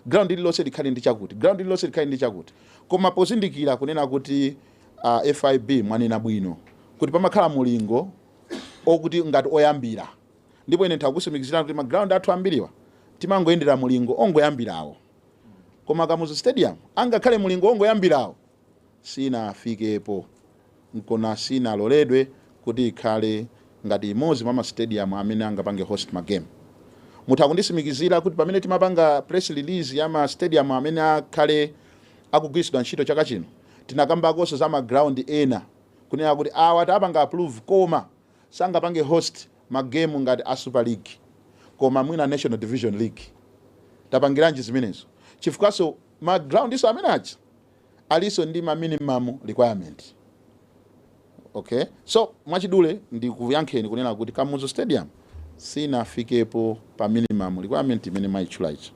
Ground ililonse likhale ndi chakuti. Ground ililonse likhale ndi chakuti. Koma pozindikira kunena kuti FIB mwanena bwino kuti pamakhala mulingo okuti ngati oyambira. Ndipo ine tikusimikizirana kuti ma ground athu ambiriwa timangoyendera mulingo ongoyambirawo. Koma Kamuzu Stadium angakhale mulingo ongoyambirawo sinafikepo, nkona sinaloledwe kuti ikhale ngati imodzi mwa stadium amene angapange host ma game. Mutakundisimikizira kuti pamene timapanga press release ya ma stadium amene akhale akugwiritsidwa ntchito chaka chino, tinakambakonso za ma ground ena kunena kuti awa tapanga approve koma sangapange host ma game ngati a Super League koma mwina National Division League. Tapangiranji zimenezo. Chifukwaso ma ground iso amene achi aliso ndi ma minimum requirement. Okay? So mwachidule ndikuyankheni kunena kuti Kamuzu Stadium sinafikepo pa minimum requirement imene maichula ichi.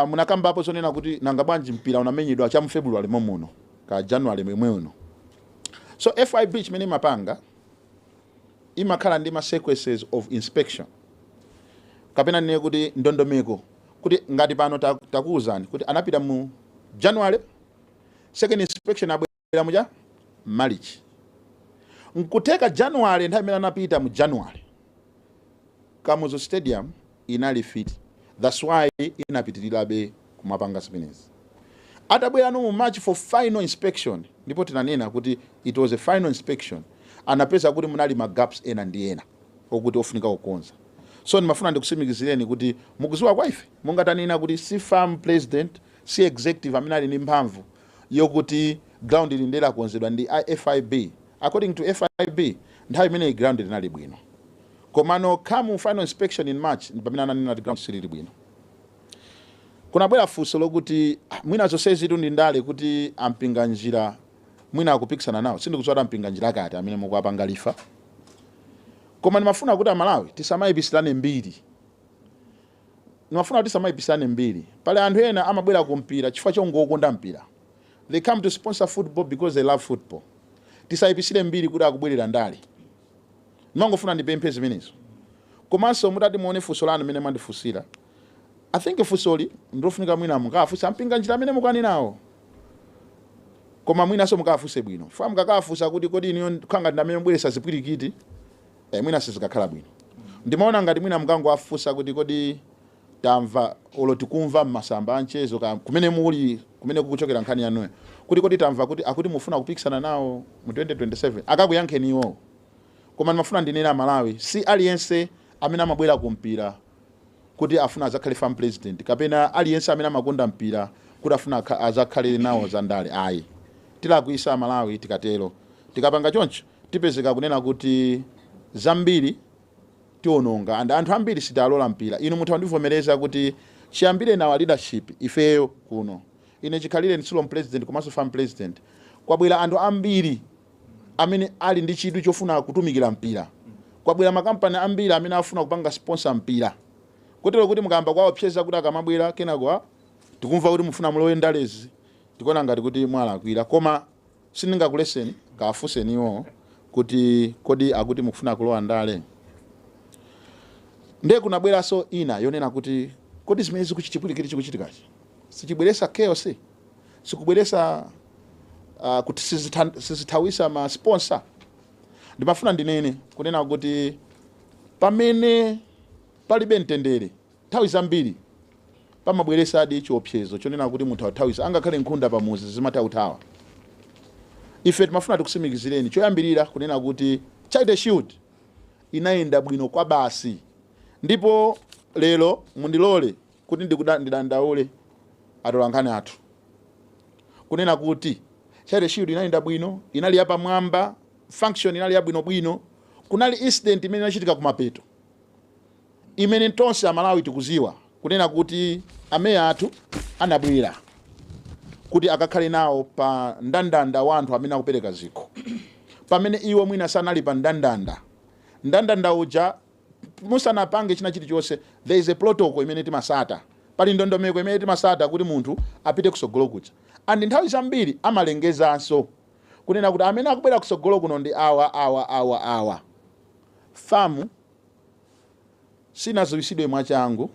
Munakambapo zonena kuti nanga bwanji mpira unamenyedwa cha mu February momuno ka January mwemwe uno. So FIB chimene mapanga imakhala ndi ma sequences of inspection. Kapena nene kuti ndondomeko kuti ngati pano takuuzani kuti anapita mu January, second inspection abwera muja March. Nkuteka January nthawi imene anapita mu January, Kamuzu Stadium inali fit. That's why inapitirirabe kumapanga zimenezi. Atabwera no mu March for final inspection, ndipo tinanena kuti it was a final inspection. Anapeza kuti munali ma gaps ena ndi ena okuti ofunika kukonza. So nimafuna ndikusimikizireni kuti mukuziwa kwa ife mungatanena kuti si farm president, si executive amene ali ndi mphamvu yokuti ground ilindera konzedwa ndi FIB. According to FIB, nthawi imene ground linali bwino. Komano kamu final inspection in March pamene ananena ground silili bwino. Kunabwera funso lokuti mwina zonse zitu ndi ndale kuti ampinga njira mwina akupikisana nawo. Sindikudziwa ampinga njira kati amene mukuapanga lifa. Koma nimafuna kuti Malawi tisamayibisirane mbiri. nimafuna kuti samayipisane mbiri. Pale anthu ena amabwera ku mpira chifukwa chongokonda mpira. They come to sponsor football because they love football. Tisayipisire mbiri kuti akubwerera ndale. Nimangofuna ndipemphe zimenezo. Komanso mutati muone funso lanu mene mandifusira. I think fusoli ndofunika mwina mukafusa mpinga njira mene mukani nawo. Koma mwina so mukafuse bwino. Fa mukakafusa kuti kodi iniyo khanga ndamene mbweresa zipwirikiti. Mwina sizikakhala bwino. Ndimaona ngati mwina mkango afusa kuti kodi tamva oloti kumva masamba anchezo kumene muli kumene kukuchokera nkhani yanuyo. Kuti kodi tamva kuti akuti mufuna kupikisana nawo mu 2027. Akakuyankheni iwo. Koma nimafuna ndinena Malawi si aliyense amene amabwera ku mpira kuti afuna azakhale farm president kapena aliyense amene amakonda mpira kuti afuna azakhale nawo zandale ayi. Tilakwisa Malawi tikatero. Tikapanga choncho tipezeka kunena kuti zambiri tiononga and anthu ambiri sidalola mpira. Inu mutha ndivomereza kuti chiyambire nawa leadership ifeyo kuno. Ine chikhalire nsulo president komanso farm president. Kwabwera anthu ambiri amene ali ndi chidwi chofuna kutumikira mpira. Kwabwera makampani ambiri amene afuna kupanga sponsor mpira. Kotero kuti mukamba kwawo pcheza kuti akamabwera kenako tikumva kuti mufuna mulowe ndalezi. Tikona ngati kuti mwalakwira koma sindingakuleseni kafuseniwo kuti kodi akuti mukufuna kulowa ndale. Ndiye kunabwera so ina yonena kuti kodi zimene zikuchitipwirikiti chikuchitikachi. Sichibweresa chaos, sikubweresa kuti sizithawisa ma sponsor. Ndimafuna ndinene kunena kuti pamene palibe mtendere nthawi zambiri pamabweresa adi chiopsezo chonena kuti munthu athawisa angakhale nkhunda pamuzi zimathawa. Ife timafuna tikusimikizireni choyambirira kunena kuti Charity Shield inayenda bwino kwa basi. Ndipo lero mundilole kuti ndidandaule atolankhani athu. Kunena kuti Charity Shield inayenda bwino, inali yapa mwamba, function inali yabwino. Kunali incident imene inachitika kumapeto. Imene tonse Amalawi tikuziwa kunena kuti ameya athu anabwera kuti akakhale nawo pa ndandanda wanthu amene akupereka zikho. Pamene iwo mwina sanali pa ndandanda uja musanapange china chilichonse there is a protocol imene timasata. Pali ndondomeko imene timasata kuti munthu apite kusogolo kuja. And nthawi zambiri amalengezanso kunena kuti amene akubwera kusogolo kuno ndi awa. Famu sinazowisidwe mwachangu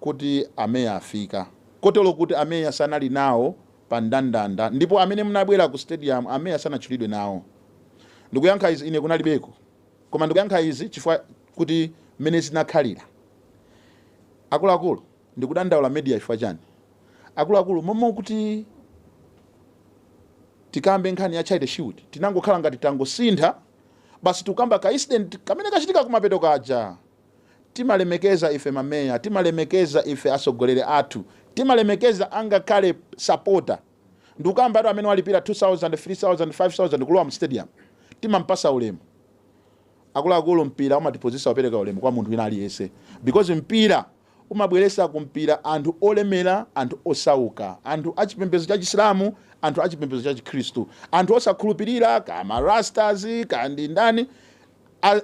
kuti ameya afika. Kotero kuti ameya sanali nawo pa ndandanda ndipo amene munabwera ku stadium ameya sanachulidwe nawo. Ndikuyankha izi ine kunalibeko. Koma ndikuyankha izi chifukwa kuti mene zinakhalira. Akuluakulu ndikudandaula media chifukwa chani. Akuluakulu momwe kuti tikambe nkhani ya Charity Shield tinangokhala ngati tangosintha basi tukamba ka incident kamene kachitika kumapeto kaja. Timalemekeza ife mameya, timalemekeza ife asogolere athu, timalemekeza angakhale supporter. Ndukamba atu amene walipira 2000, 3000, 5000 kulowa mu stadium. Timampasa ulemu. Akuluakulu mpira umatipozisa wapereka ulemu kwa munthu wina aliyese. Because mpira umabweresa kumpira anthu olemera, anthu osauka, anthu achipembedzo cha Islamu, anthu achipembedzo cha Kristu, anthu osakhulupirira kama rastas kandi ndani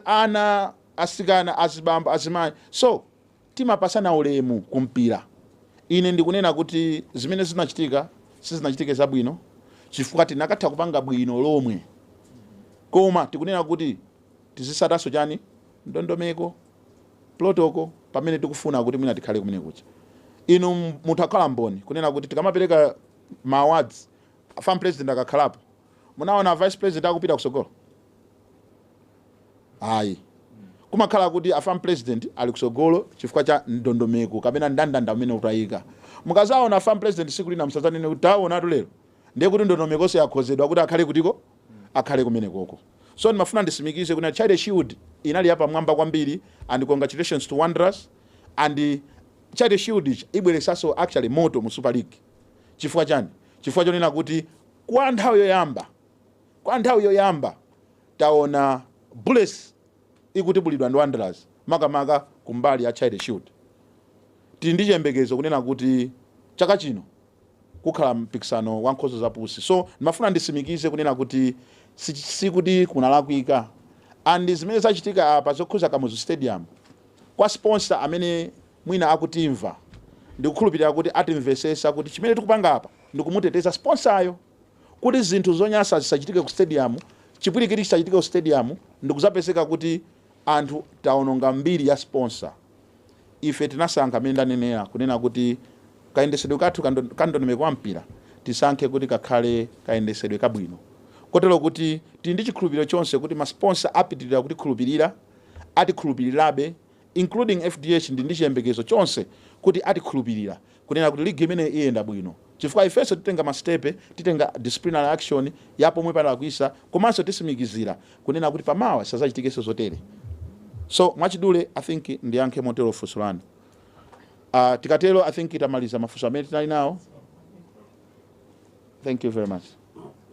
ana asikana azibamba azimayi. So timapasana ulemu kumpira. Ine ndikunena kuti zimene zinachitika sizinachitike zabwino chifukwa tinakatha kupanga bwino lomwe. Koma tikunena kuti tizisataso chani ndondomeko protocol pamene tikufuna kuti mwina tikhale kumene kucha. Inu mutakhala mboni kunena kuti tikamapereka ma awards farm president akakhalapo munaona vice president akupita kusogolo. Ayi. Kumakhala kuti a farm president ali kusogolo chifukwa cha ndondomeko kapena ndandanda umene utayika. Mukazaona farm president siku lina msazanene kuti taona lero ndiye kuti ndondomeko se yakhozedwa kuti akhale kutiko akhale kumene koko. So nimafuna ndisimikize kuna Charity Shield inali hapa mwamba kwambiri and congratulations to Wanderers and Charity Shield ibweresaso actually moto mu Super League. Chifukwa chani? Chifukwa chonena kuti kwa nthawi yoyamba taona Bullets ikutibulidwa ndi Wanderers makamaka kumbali ya Charity Shield. Tili ndi chiyembekezo kunena kuti chaka chino kukhala mpikisano wa nkhoso za pusi. So nimafuna ndisimikize kunena kuti sikuti kunalakwika and zimene zachitika apa zokhuza Kamuzu Stadium kwa sponsor amene mwina akutimva ndikukhulupirira kuti atimvesesa kuti chimene tikupanga apa ndikumuteteza sponsayo kuti zinthu zonyasa zisachitike ku stadium, chipwirikiti chisachitike ku stadium, ndikuzapeseka kuti anthu taononga mbiri ya sponsor. Ife tinasankha amene ndanenera kunena kuti kayendesedwe kathu kandondomeko wa mpira tisankhe kuti kakhale kayendesedwe kabwino, kotero kuti tili ndi chikhulupiriro chonse kuti masponsor apitirira kuti khulupirira, atikhulupirirabe, including FDH ndi chiyembekezo chonse kuti atikhulupirira kunena kuti ligi imene iyenda bwino, chifukwa ifenso titenga mastepe, titenga disciplinary action yapo mwe palakwisa, komanso tisimikizira kunena kuti pamawa sazachitikeso zotere. So mwachidule I think ndiyankhe motero funso lanu. Tikatero I think itamaliza mafunso amene tinali nawo. Thank you very much.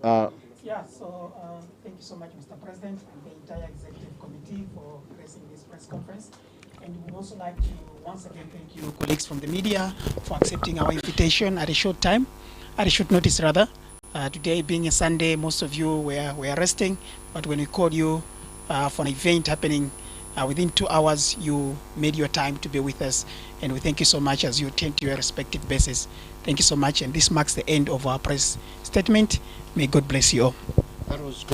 Thank you so much, Mr. President, and the entire executive committee for gracing this press conference. And we would also like to once again thank you, colleagues from the media, for accepting our invitation at a short notice rather. Today being a Sunday, most of you were resting, but when we called you for an event happening within 2 hours, you made your time to be with us, and we thank you so much as you attend to your respective bases. Thank you so much, and this marks the end of our press statement. May God bless you all. That was